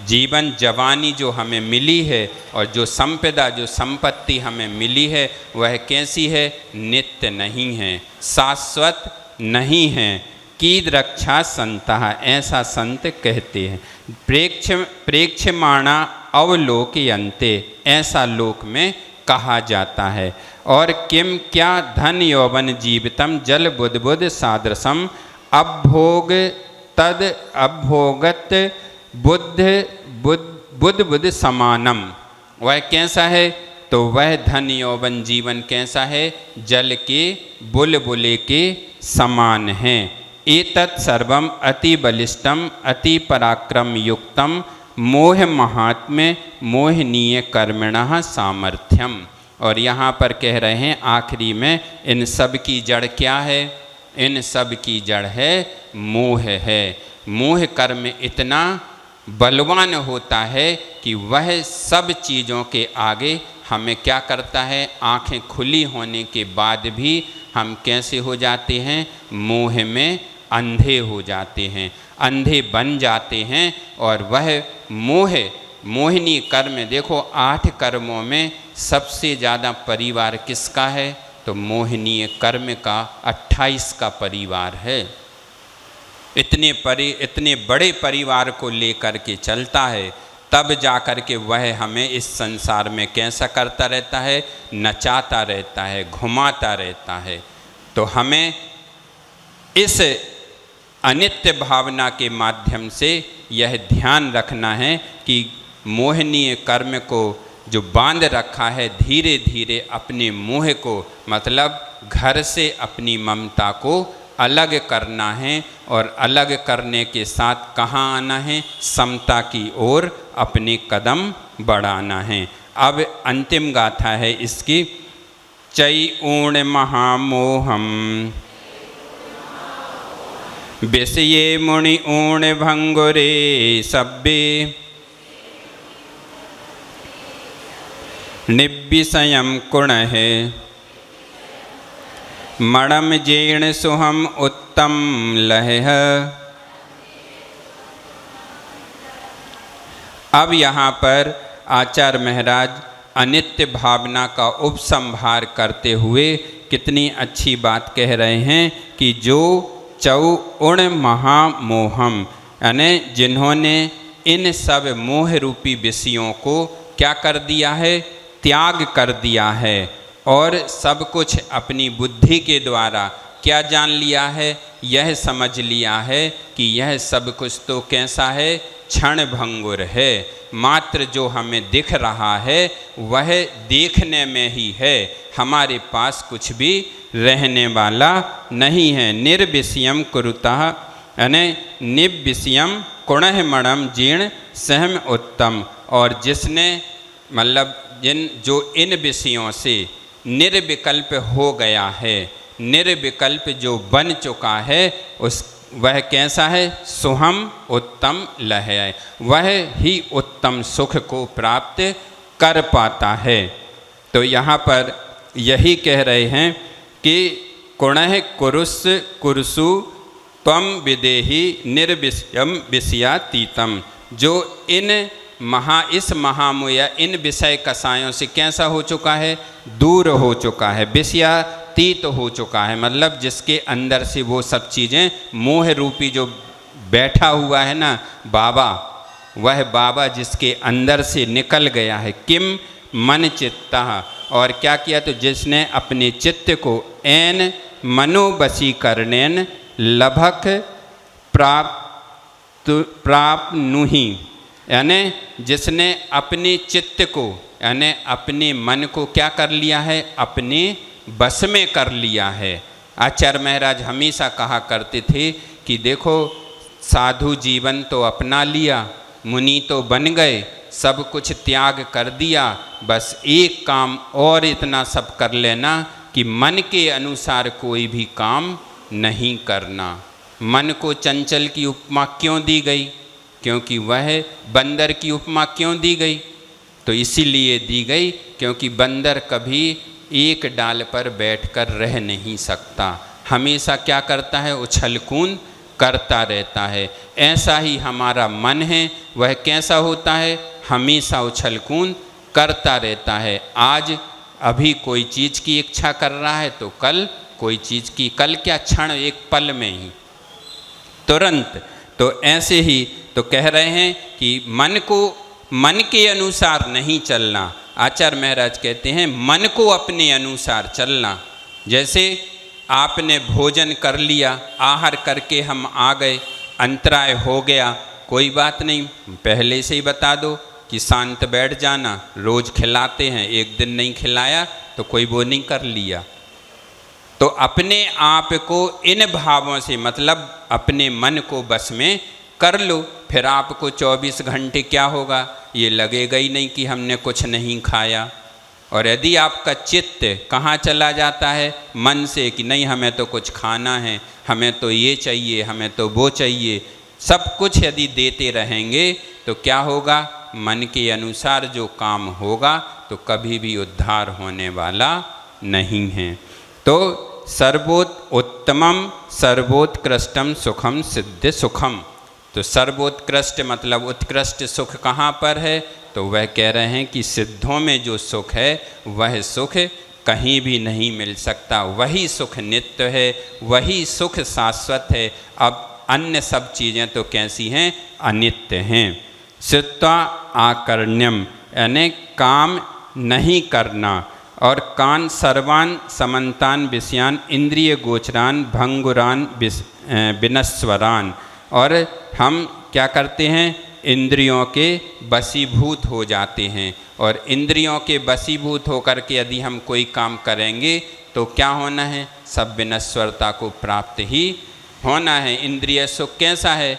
जीवन जवानी जो हमें मिली है, और जो संपदा जो संपत्ति हमें मिली है, वह कैसी है, नित्य नहीं है, शाश्वत नहीं है। कीद रक्षा संतः, ऐसा संत कहते हैं। प्रेक्षमाणा अवलोकयन्ते, ऐसा लोक में कहा जाता है। और किम क्या धन यौवन जीवितम जल बुद्ध सादृशम अभोग तद अभोगत बुद्ध समानम। वह कैसा है? तो वह धन यौवन जीवन कैसा है? जल के बुलबुले के समान है। एतत् सर्वम अति बलिष्ठम अति पराक्रम युक्तम मोह महात्म्य मोहनीय कर्मणः सामर्थ्यम। और यहाँ पर कह रहे हैं आखिरी में, इन सब की जड़ क्या है? इन सब की जड़ है मोह है। मोह कर्म इतना बलवान होता है कि वह सब चीज़ों के आगे हमें क्या करता है? आँखें खुली होने के बाद भी हम कैसे हो जाते हैं? मोह में अंधे हो जाते हैं, अंधे बन जाते हैं। और वह मोहिनी कर्म, देखो 8 कर्मों में सबसे ज़्यादा परिवार किसका है? तो मोहनीय कर्म का 28 का परिवार है। इतने बड़े परिवार को लेकर के चलता है, तब जाकर के वह हमें इस संसार में कैसा करता रहता है? नचाता रहता है, घुमाता रहता है। तो हमें इस अनित्य भावना के माध्यम से यह ध्यान रखना है कि मोहनीय कर्म को जो बांध रखा है, धीरे धीरे अपने मोह को, मतलब घर से अपनी ममता को अलग करना है। और अलग करने के साथ कहाँ आना है? समता की ओर अपने कदम बढ़ाना है। अब अंतिम गाथा है इसकी। चै ऊण महामोहम विषये मुनि ऊण भंगुरे सब्बे निविषयम कुणः मणम जीर्ण सुहम उत्तम लहः। अब यहाँ पर आचार्य महाराज अनित्य भावना का उपसंहार करते हुए कितनी अच्छी बात कह रहे हैं कि जो चौउण महामोहम, यानी जिन्होंने इन सब मोह रूपी विषयों को क्या कर दिया है? त्याग कर दिया है। और सब कुछ अपनी बुद्धि के द्वारा क्या जान लिया है? यह समझ लिया है कि यह सब कुछ तो कैसा है? क्षण भंगुर है। मात्र जो हमें दिख रहा है वह देखने में ही है, हमारे पास कुछ भी रहने वाला नहीं है। निर्विषयम कुरुतः, यानी निविषयम कुणः मणम जीर्ण सहम उत्तम। और जिसने मतलब जो इन विषयों से निर्विकल्प हो गया है, निर्विकल्प जो बन चुका है, वह कैसा है? सुहम उत्तम लह, वह ही उत्तम सुख को प्राप्त कर पाता है। तो यहाँ पर यही कह रहे हैं कि कुणः कुरुसु त्वम विदेहि निर्विषयम विषयातीतम। जो इस महामोह इन विषय कसायों से कैसा हो चुका है? दूर हो चुका है, विषयातीत हो चुका है। मतलब जिसके अंदर से वो सब चीज़ें, मोह रूपी जो बैठा हुआ है ना बाबा, वह बाबा जिसके अंदर से निकल गया है। किम मन चित्तः, और क्या किया? तो जिसने अपने चित्त को एन मनोवशीकरणेन लभक प्राप्नुहि, यानी जिसने अपने चित्त को, यानी अपने मन को क्या कर लिया है? अपने बस में कर लिया है। आचार्य महाराज हमेशा कहा करते थे कि देखो, साधु जीवन तो अपना लिया, मुनि तो बन गए, सब कुछ त्याग कर दिया, बस एक काम और इतना सब कर लेना कि मन के अनुसार कोई भी काम नहीं करना। मन को चंचल की उपमा क्यों दी गई? क्योंकि वह बंदर की उपमा क्यों दी गई? तो इसीलिए दी गई क्योंकि बंदर कभी एक डाल पर बैठकर रह नहीं सकता, हमेशा क्या करता है? उछल कूद करता रहता है। ऐसा ही हमारा मन है, वह कैसा होता है? हमेशा उछल कूद करता रहता है। आज अभी कोई चीज़ की इच्छा कर रहा है तो कल कोई चीज़ की, कल क्या, क्षण एक पल में ही, तुरंत। तो ऐसे ही तो कह रहे हैं कि मन को मन के अनुसार नहीं चलना। आचार्य महाराज कहते हैं मन को अपने अनुसार चलना। जैसे आपने भोजन कर लिया, आहार करके हम आ गए, अंतराय हो गया, कोई बात नहीं, पहले से ही बता दो कि शांत बैठ जाना, रोज खिलाते हैं, एक दिन नहीं खिलाया तो कोई वो नहीं कर लिया। तो अपने आप को इन भावों से, मतलब अपने मन को बस में कर लो, फिर आपको 24 घंटे क्या होगा, ये लगेगा ही नहीं कि हमने कुछ नहीं खाया। और यदि आपका चित्त कहाँ चला जाता है, मन से, कि नहीं हमें तो कुछ खाना है, हमें तो ये चाहिए, हमें तो वो चाहिए, सब कुछ यदि देते रहेंगे तो क्या होगा, मन के अनुसार जो काम होगा तो कभी भी उद्धार होने वाला नहीं है। तो सर्वोत्तमम सर्वोत्कृष्टम सुखम सिद्ध सुखम, तो सर्वोत्कृष्ट मतलब उत्कृष्ट सुख कहाँ पर है, तो वह कह रहे हैं कि सिद्धों में जो सुख है वह सुख कहीं भी नहीं मिल सकता, वही सुख नित्य है, वही सुख शाश्वत है। अब अन्य सब चीज़ें तो कैसी हैं, अनित्य हैं। सित्वा आकर्ण्यम यानी काम नहीं करना, और कान सर्वान समन्तान विषयान इंद्रिय गोचरान भंगुरान विनस्वरान, और हम क्या करते हैं, इंद्रियों के वशीभूत हो जाते हैं, और इंद्रियों के वशीभूत होकर के यदि हम कोई काम करेंगे तो क्या होना है, सब विनश्वरता को प्राप्त ही होना है। इंद्रिय सुख कैसा है,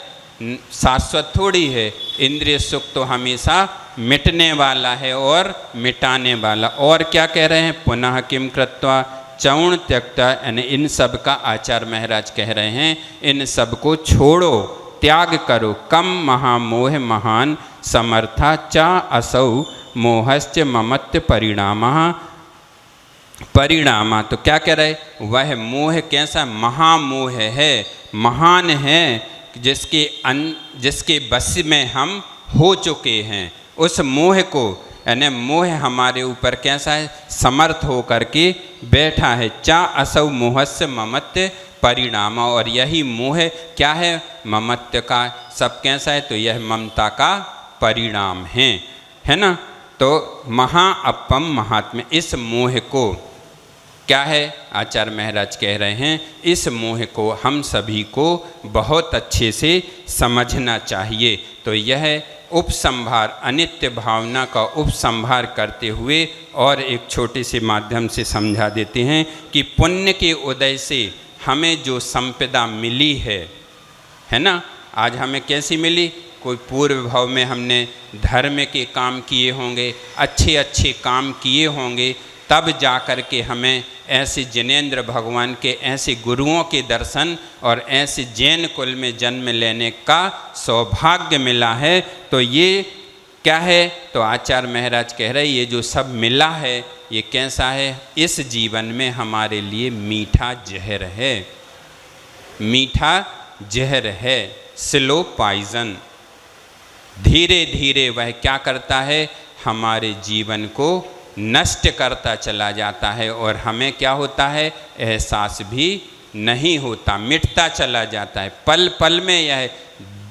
शाश्वत थोड़ी है, इंद्रिय सुख तो हमेशा मिटने वाला है और मिटाने वाला। और क्या कह रहे हैं, पुनः किम कृत्वा चौण त्यक्ता, यानी इन सब का आचार्य महाराज कह रहे हैं, इन सब को छोड़ो, त्याग करो। कम महामोह महान समर्था चा असौ मोहश्च ममत्व परिणामा। तो क्या कह रहे, वह मोह कैसा, महामोह है, महान है, जिसके बस में हम हो चुके हैं। उस मोह को, यानी मोह हमारे ऊपर कैसा है, समर्थ हो करके बैठा है। चा असौ मोहस्य ममत्व परिणाम, और यही मोह क्या है, ममत्व का, सब कैसा है, तो यह ममता का परिणाम है ना। तो महाअपम महात्म्य, इस मोह को क्या है, आचार्य महाराज कह रहे हैं, इस मोह को हम सभी को बहुत अच्छे से समझना चाहिए। तो यह उपसंहार, अनित्य भावना का उपसंहार करते हुए और एक छोटे से माध्यम से समझा देते हैं कि पुण्य के उदय से हमें जो संपदा मिली है ना, आज हमें कैसी मिली, कोई पूर्व भाव में हमने धर्म के काम किए होंगे, अच्छे अच्छे काम किए होंगे, तब जा कर के हमें ऐसे जिनेंद्र भगवान के, ऐसे गुरुओं के दर्शन और ऐसे जैन कुल में जन्म लेने का सौभाग्य मिला है। तो ये क्या है, तो आचार्य महाराज कह रहे, ये जो सब मिला है ये कैसा है, इस जीवन में हमारे लिए मीठा जहर है, मीठा जहर है, स्लो पॉइजन। धीरे धीरे वह क्या करता है, हमारे जीवन को नष्ट करता चला जाता है, और हमें क्या होता है, एहसास भी नहीं होता, मिटता चला जाता है। पल पल में यह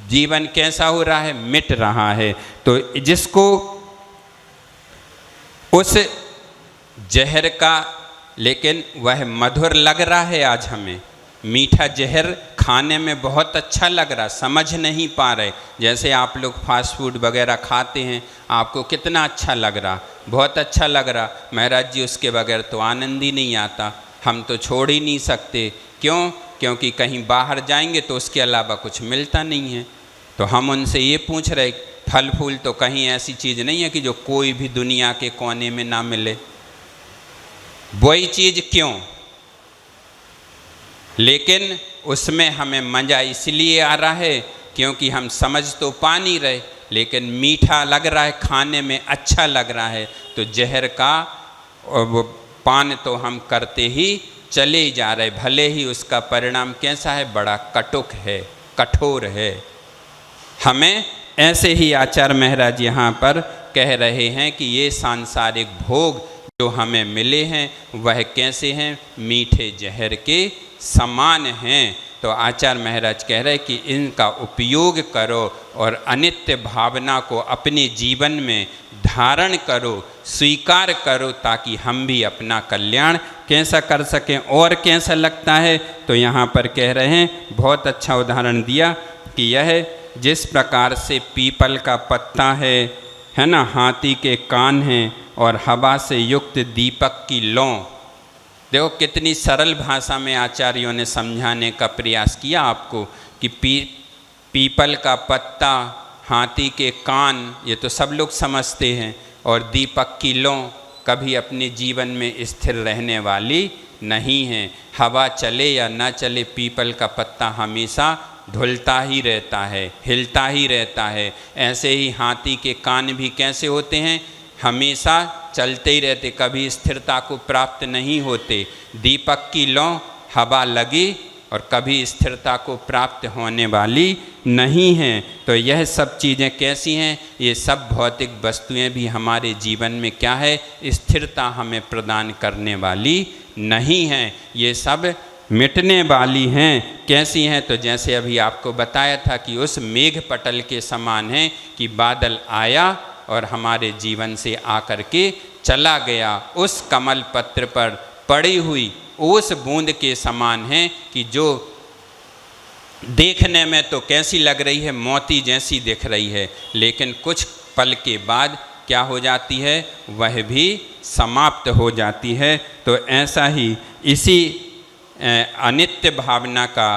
जीवन कैसा हो रहा है, मिट रहा है। तो जिसको उस जहर का, लेकिन वह मधुर लग रहा है, आज हमें मीठा जहर खाने में बहुत अच्छा लग रहा, समझ नहीं पा रहे। जैसे आप लोग फास्ट फूड वगैरह खाते हैं, आपको कितना अच्छा लग रहा, बहुत अच्छा लग रहा, महाराज जी उसके बगैर तो आनंद ही नहीं आता, हम तो छोड़ ही नहीं सकते। क्यों, क्योंकि कहीं बाहर जाएंगे तो उसके अलावा कुछ मिलता नहीं है। तो हम उनसे ये पूछ रहे, फल फूल तो कहीं ऐसी चीज़ नहीं है कि जो कोई भी दुनिया के कोने में ना मिले, वही चीज़ क्यों, लेकिन उसमें हमें मज़ा इसलिए आ रहा है क्योंकि हम समझ तो पा नहीं रहे, लेकिन मीठा लग रहा है, खाने में अच्छा लग रहा है। तो जहर का वो पान तो हम करते ही चले जा रहे, भले ही उसका परिणाम कैसा है, बड़ा कटुक है, कठोर है। हमें ऐसे ही आचार्य महाराज यहाँ पर कह रहे हैं कि ये सांसारिक भोग जो हमें मिले हैं वह कैसे हैं, मीठे जहर के समान हैं। तो आचार्य महाराज कह रहे हैं कि इनका उपयोग करो और अनित्य भावना को अपने जीवन में धारण करो, स्वीकार करो, ताकि हम भी अपना कल्याण कैसा कर सकें। और कैसा लगता है, तो यहाँ पर कह रहे हैं, बहुत अच्छा उदाहरण दिया कि यह जिस प्रकार से पीपल का पत्ता है ना, हाथी के कान हैं और हवा से युक्त दीपक की लौ। देखो कितनी सरल भाषा में आचार्यों ने समझाने का प्रयास किया आपको कि पीपल का पत्ता, हाथी के कान, ये तो सब लोग समझते हैं, और दीपक की लौ कभी अपने जीवन में स्थिर रहने वाली नहीं है। हवा चले या ना चले, पीपल का पत्ता हमेशा ढुलता ही रहता है, हिलता ही रहता है। ऐसे ही हाथी के कान भी कैसे होते हैं, हमेशा चलते ही रहते, कभी स्थिरता को प्राप्त नहीं होते। दीपक की लौ हवा लगी और कभी स्थिरता को प्राप्त होने वाली नहीं हैं। तो यह सब चीज़ें कैसी हैं, ये सब भौतिक वस्तुएं भी हमारे जीवन में क्या है, स्थिरता हमें प्रदान करने वाली नहीं हैं, ये सब मिटने वाली हैं। कैसी हैं, तो जैसे अभी आपको बताया था कि उस मेघ पटल के समान है कि बादल आया और हमारे जीवन से आकर के चला गया। उस कमल पत्र पर पड़ी हुई उस बूंद के समान है कि जो देखने में तो कैसी लग रही है, मोती जैसी दिख रही है, लेकिन कुछ पल के बाद क्या हो जाती है, वह भी समाप्त हो जाती है। तो ऐसा ही इसी अनित्य भावना का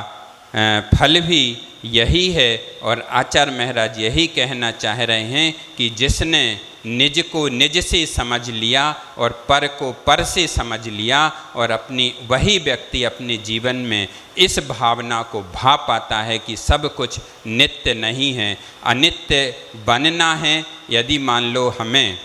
फल भी यही है। और आचार्य महाराज यही कहना चाह रहे हैं कि जिसने निज को निज से समझ लिया और पर को पर से समझ लिया, और अपनी वही व्यक्ति अपने जीवन में इस भावना को भा पाता है कि सब कुछ नित्य नहीं है, अनित्य बनना है। यदि मान लो हमें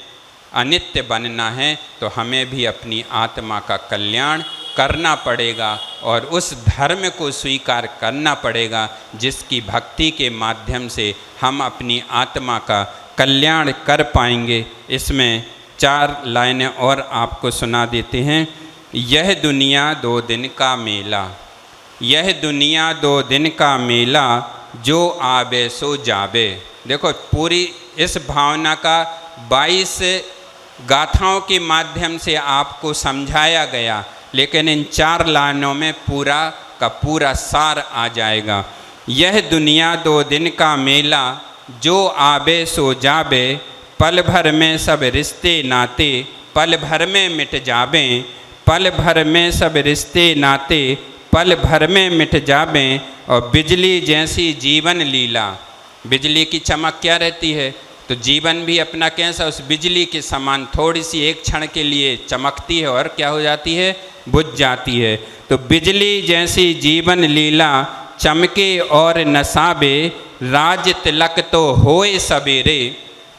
अनित्य बनना है तो हमें भी अपनी आत्मा का कल्याण करना पड़ेगा और उस धर्म को स्वीकार करना पड़ेगा जिसकी भक्ति के माध्यम से हम अपनी आत्मा का कल्याण कर पाएंगे। इसमें 4 लाइनें और आपको सुना देते हैं। यह दुनिया 2 दिन का मेला, यह दुनिया 2 दिन का मेला, जो आवे सो जावे। देखो पूरी इस भावना का 22 गाथाओं के माध्यम से आपको समझाया गया, लेकिन इन 4 लाइनों में पूरा का पूरा सार आ जाएगा। यह दुनिया 2 दिन का मेला, जो आवे सो जावे, पल भर में सब रिश्ते नाते, पल भर में मिट जावे, पल भर में सब रिश्ते नाते, पल भर में मिट जावे। और बिजली जैसी जीवन लीला, बिजली की चमक क्या रहती है, तो जीवन भी अपना कैसा उस बिजली के समान थोड़ी सी एक क्षण के लिए चमकती है और क्या हो जाती है, बुझ जाती है। तो बिजली जैसी जीवन लीला, चमके और नसाबे, राज तिलक तो होए सवेरे,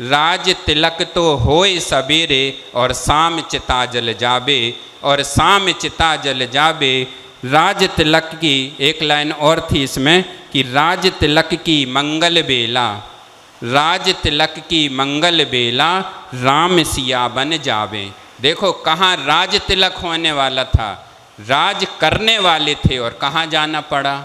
राज तिलक तो होए सवेरे, और शाम चिता जल जावे, और शाम चिता जल जावे। राज तिलक की एक लाइन और थी इसमें कि राज तिलक की मंगल बेला, राज तिलक की मंगल बेला, राम सिया बन जावे। देखो कहाँ राज तिलक होने वाला था, राज करने वाले थे और कहाँ जाना पड़ा,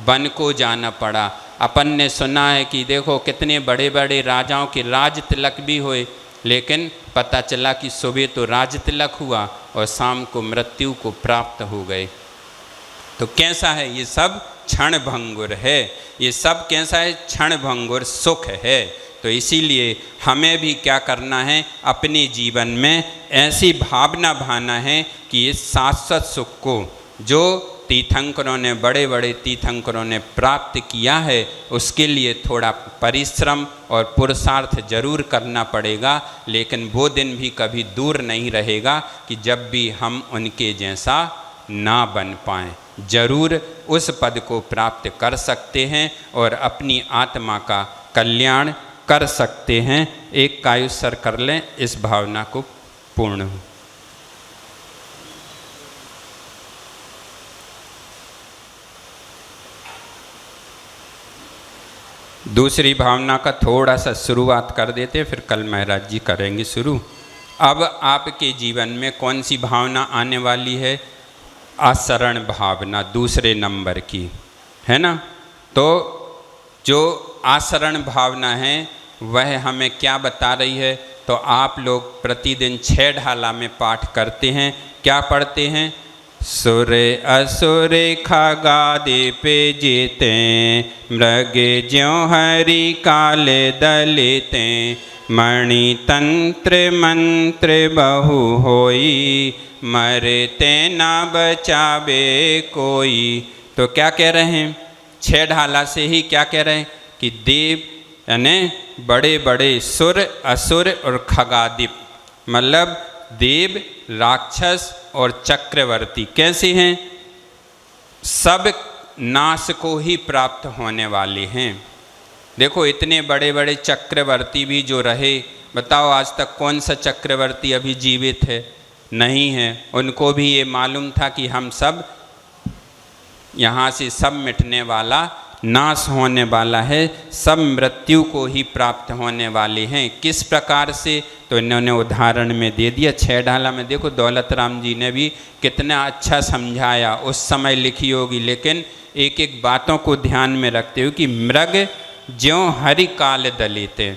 वन को जाना पड़ा। अपन ने सुना है कि देखो कितने बड़े बड़े राजाओं के राज तिलक भी हुए, लेकिन पता चला कि सुबह तो राज तिलक हुआ और शाम को मृत्यु को प्राप्त हो गए। तो कैसा है, ये सब क्षण भंगुर है, ये सब कैसा है, क्षण भंगुर सुख है। तो इसीलिए हमें भी क्या करना है, अपने जीवन में ऐसी भावना भाना है कि इस शाश्वत सुख को जो तीर्थंकरों ने, बड़े बड़े तीर्थंकरों ने प्राप्त किया है, उसके लिए थोड़ा परिश्रम और पुरुषार्थ जरूर करना पड़ेगा। लेकिन वो दिन भी कभी दूर नहीं रहेगा कि जब भी हम उनके जैसा ना बन पाएँ। जरूर उस पद को प्राप्त कर सकते हैं और अपनी आत्मा का कल्याण कर सकते हैं। एक कायुस्सर कर लें, इस भावना को पूर्ण हो। दूसरी भावना का थोड़ा सा शुरुआत कर देते, फिर कल महाराज जी करेंगे शुरू। अब आपके जीवन में कौन सी भावना आने वाली है, आसरण भावना, दूसरे नंबर की, है ना। तो जो आसरण भावना है वह हमें क्या बता रही है, तो आप लोग प्रतिदिन 6 ढाला में पाठ करते हैं। क्या पढ़ते हैं, सुर असुर खगादीप जीते, मृग ज्यों हरि काल दलिते, मणि तंत्र मंत्र बहु होई, मरते ना बचावे कोई। तो क्या कह रहे हैं, छह ढाला से ही क्या कह रहे हैं कि देव यानी बड़े बड़े सुर असुर और खगादीप, मतलब देव राक्षस और चक्रवर्ती कैसे हैं, सब नाश को ही प्राप्त होने वाले हैं। देखो इतने बड़े बड़े चक्रवर्ती भी जो रहे, बताओ आज तक कौन सा चक्रवर्ती अभी जीवित है, नहीं है। उनको भी ये मालूम था कि हम सब यहाँ से सब मिटने वाला, नाश होने वाला है, सब मृत्यु को ही प्राप्त होने वाले हैं। किस प्रकार से, तो इन्होंने उदाहरण में दे दिया छह ढाला में। देखो दौलत राम जी ने भी कितना अच्छा समझाया, उस समय लिखी होगी, लेकिन एक एक बातों को ध्यान में रखते हुए कि मृग ज्यों हरि काल दलिते,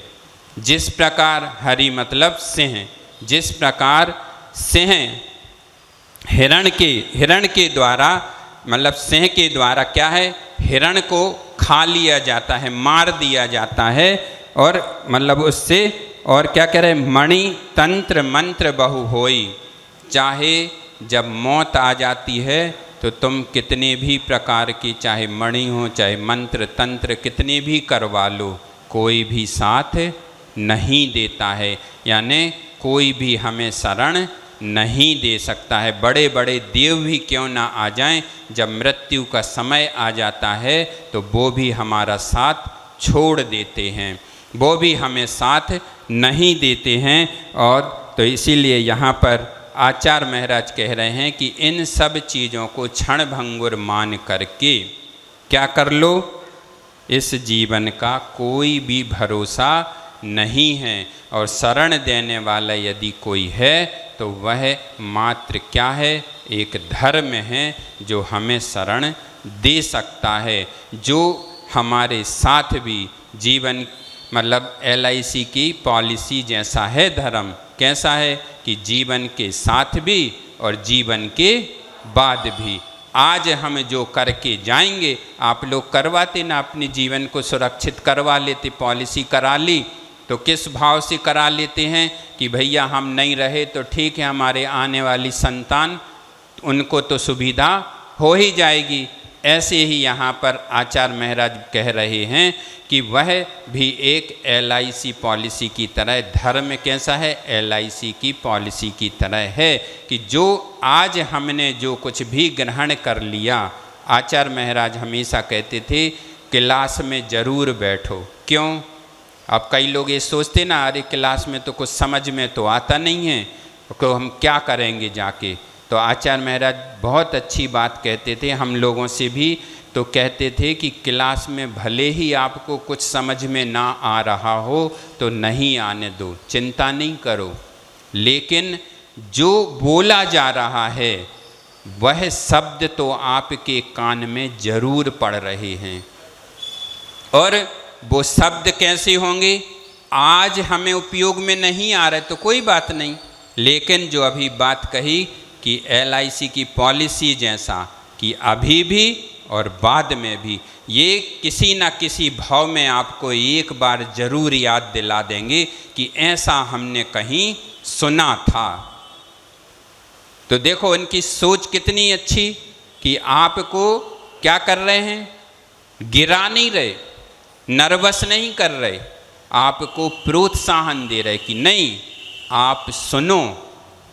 जिस प्रकार हरि मतलब सिंह, जिस प्रकार सिंह हिरण के द्वारा, मतलब सिंह के द्वारा क्या है, हिरण को खा लिया जाता है, मार दिया जाता है, और मतलब उससे और क्या कह रहे, मणि तंत्र मंत्र बहु होई। चाहे जब मौत आ जाती है तो तुम कितने भी प्रकार की, चाहे मणि हो चाहे मंत्र तंत्र कितने भी करवा लो, कोई भी साथ नहीं देता है, यानी कोई भी हमें शरण नहीं दे सकता है। बड़े बड़े देव भी क्यों ना आ जाएं, जब मृत्यु का समय आ जाता है तो वो भी हमारा साथ छोड़ देते हैं, वो भी हमें साथ नहीं देते हैं। और तो इसीलिए यहाँ पर आचार्य महाराज कह रहे हैं कि इन सब चीज़ों को क्षण भंगुर मान करके क्या कर लो, इस जीवन का कोई भी भरोसा नहीं है, और शरण देने वाला यदि कोई है तो वह मात्र क्या है, एक धर्म है जो हमें शरण दे सकता है, जो हमारे साथ भी जीवन, मतलब LIC की पॉलिसी जैसा है धर्म। कैसा है कि जीवन के साथ भी और जीवन के बाद भी। आज हम जो करके जाएंगे, आप लोग करवाते ना, अपने जीवन को सुरक्षित करवा लेते, पॉलिसी करा ली, तो किस भाव से करा लेते हैं कि भैया हम नहीं रहे तो ठीक है, हमारे आने वाली संतान उनको तो सुविधा हो ही जाएगी। ऐसे ही यहाँ पर आचार्य महाराज कह रहे हैं कि वह भी एक LIC पॉलिसी की तरह, धर्म कैसा है, LIC की पॉलिसी की तरह है कि जो आज हमने जो कुछ भी ग्रहण कर लिया, आचार्य महाराज हमेशा कहते थे क्लास में ज़रूर बैठो। क्यों? अब कई लोग ये सोचते ना, अरे क्लास में तो कुछ समझ में तो आता नहीं है, तो हम क्या करेंगे जाके। तो आचार्य महाराज बहुत अच्छी बात कहते थे, हम लोगों से भी तो कहते थे कि क्लास में भले ही आपको कुछ समझ में ना आ रहा हो तो नहीं आने दो, चिंता नहीं करो, लेकिन जो बोला जा रहा है वह शब्द तो आपके कान में ज़रूर पड़ रहे हैं। और वो शब्द कैसे होंगे, आज हमें उपयोग में नहीं आ रहे तो कोई बात नहीं, लेकिन जो अभी बात कही कि LIC की पॉलिसी जैसा कि अभी भी और बाद में भी, ये किसी न किसी भाव में आपको एक बार ज़रूर याद दिला देंगे कि ऐसा हमने कहीं सुना था। तो देखो इनकी सोच कितनी अच्छी कि आपको क्या कर रहे हैं, गिरा नहीं रहे, नर्वस नहीं कर रहे, आपको प्रोत्साहन दे रहे कि नहीं आप सुनो,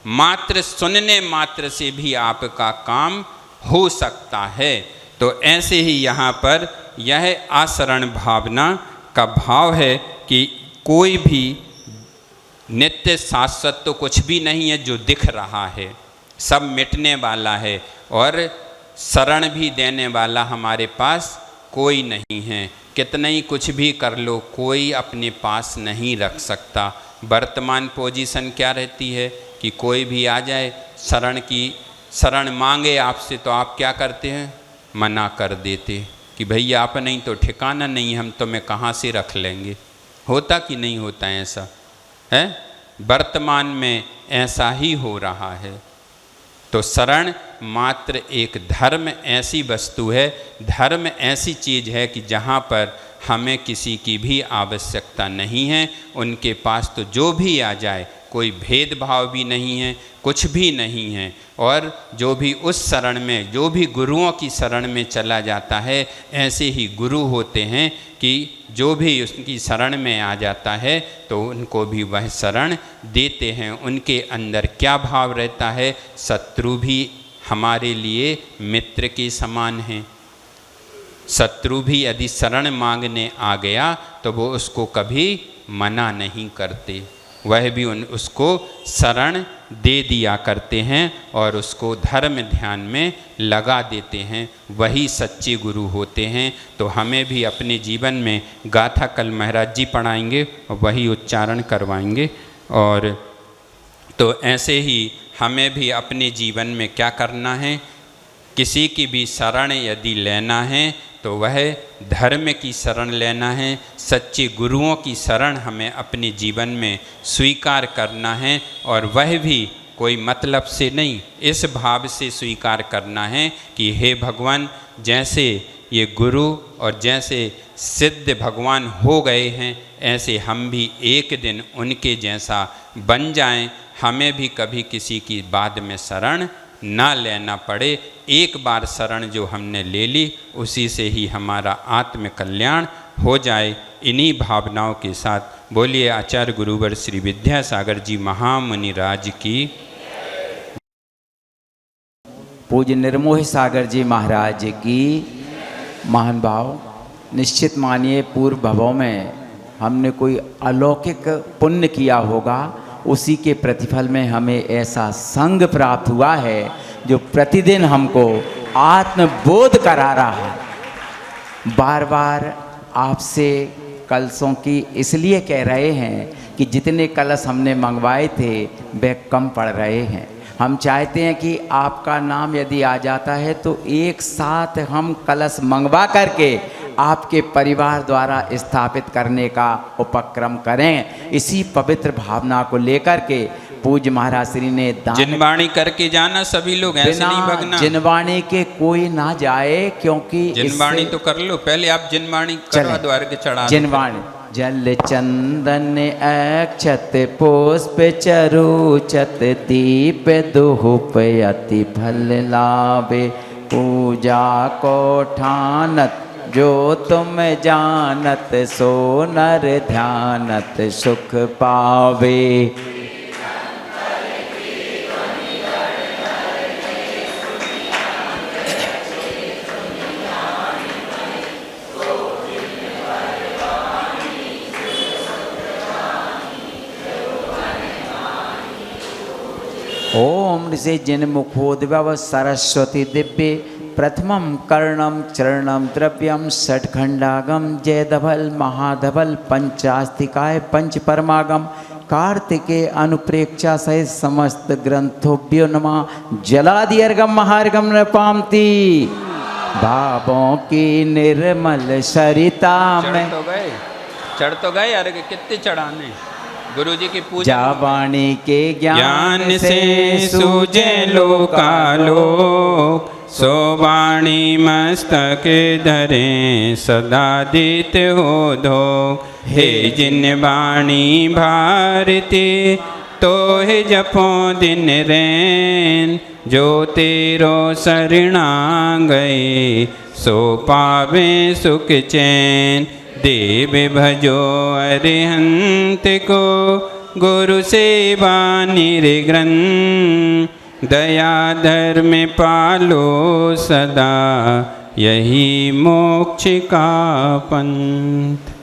मात्र सुनने मात्र से भी आपका काम हो सकता है। तो ऐसे ही यहाँ पर यह आचरण भावना का भाव है कि कोई भी नित्य शाश्वत तो कुछ भी नहीं है जो दिख रहा है, सब मिटने वाला है, और शरण भी देने वाला हमारे पास कोई नहीं है। कितना ही कुछ भी कर लो, कोई अपने पास नहीं रख सकता। वर्तमान पोजीशन क्या रहती है कि कोई भी आ जाए, शरण मांगे आपसे, तो आप क्या करते हैं, मना कर देते कि भैया आप नहीं तो ठिकाना नहीं, हम तुम्हें कहाँ से रख लेंगे। होता कि नहीं होता ऐसा है? वर्तमान में ऐसा ही हो रहा है। तो शरण मात्र एक धर्म ऐसी वस्तु है, धर्म ऐसी चीज़ है कि जहाँ पर हमें किसी की भी आवश्यकता नहीं है। उनके पास तो जो भी आ जाए, कोई भेदभाव भी नहीं है, कुछ भी नहीं है। और जो भी उस शरण में, जो भी गुरुओं की शरण में चला जाता है, ऐसे ही गुरु होते हैं कि जो भी उसकी शरण में आ जाता है तो उनको भी वह शरण देते हैं। उनके अंदर क्या भाव रहता है? शत्रु भी हमारे लिए मित्र के समान हैं। शत्रु भी यदि शरण मांगने आ गया तो वो उसको कभी मना नहीं करते, वह भी उसको शरण दे दिया करते हैं और उसको धर्म ध्यान में लगा देते हैं। वही सच्चे गुरु होते हैं। तो हमें भी अपने जीवन में गाथा कल महाराज जी पढ़ाएंगे और वही उच्चारण करवाएंगे। और तो ऐसे ही हमें भी अपने जीवन में क्या करना है? किसी की भी शरण यदि लेना है तो वह धर्म की शरण लेना है, सच्चे गुरुओं की शरण हमें अपने जीवन में स्वीकार करना है। और वह भी कोई मतलब से नहीं, इस भाव से स्वीकार करना है कि हे भगवान, जैसे ये गुरु और जैसे सिद्ध भगवान हो गए हैं, ऐसे हम भी एक दिन उनके जैसा बन जाएं। हमें भी कभी किसी की बाद में शरण ना लेना पड़े। एक बार शरण जो हमने ले ली, उसी से ही हमारा आत्म कल्याण हो जाए। इन्हीं भावनाओं के साथ बोलिए आचार्य गुरुवर श्री विद्यासागर जी महामुनि राज की। पूज्य निर्मोही सागर जी महाराज की। महान भाव, निश्चित मानिए पूर्व भवों में हमने कोई अलौकिक पुण्य किया होगा, उसी के प्रतिफल में हमें ऐसा संग प्राप्त हुआ है जो प्रतिदिन हमको आत्मबोध करा रहा है। बार बार आपसे कलशों की इसलिए कह रहे हैं कि जितने कलश हमने मंगवाए थे वे कम पड़ रहे हैं। हम चाहते हैं कि आपका नाम यदि आ जाता है तो एक साथ हम कलश मंगवा करके आपके परिवार द्वारा स्थापित करने का उपक्रम करें। इसी पवित्र भावना को लेकर के पूज्य महाराज श्री ने जिनवाणी करके जाना सभी लोग, ऐसे नहीं भगना। जिनवाणी के कोई ना जाए, क्योंकि जिनवाणी तो कर लो पहले आप, जिनवाणी करवा दो, अर्घ चढ़ा। जिनवाणी जल चंदन अक्षत पुष्प चरुचत दीप धूप अति फल लावे, पूजा को ठानत जो तुम जानत, सो नर ध्यानत सुख पावे। ओम ऋषि जिन मुखोद्भव सरस्वती दिव्य, प्रथमं कर्णम चरणम द्रव्यम षट्खंडागम जय धवल महाधवल पंचास्तिकाय पंच परमागम, कार्तिके अनुप्रेक्षा सहित समस्त ग्रंथोभ्यो नमः। जलादि अर्घम महार्घम न पामती, भावों की निर्मल सरिता में। चढ़ तो गए अर्घ, कितने चढ़ाने? गुरु जी की पूजा। जावाणी के ज्ञान से सूझे लोकालोक, सो वाणी मस्तक धरे सदा दीत हो धो। हे जिन वाणी भारती तो हे जपो दिन रैन, जो तेरो शरणा गए सो पावे सुख चैन। देव भजो अरिहंत को गुरु सेवा निर्ग्रन, दया धर्म पालो सदा यही मोक्ष का पंथ।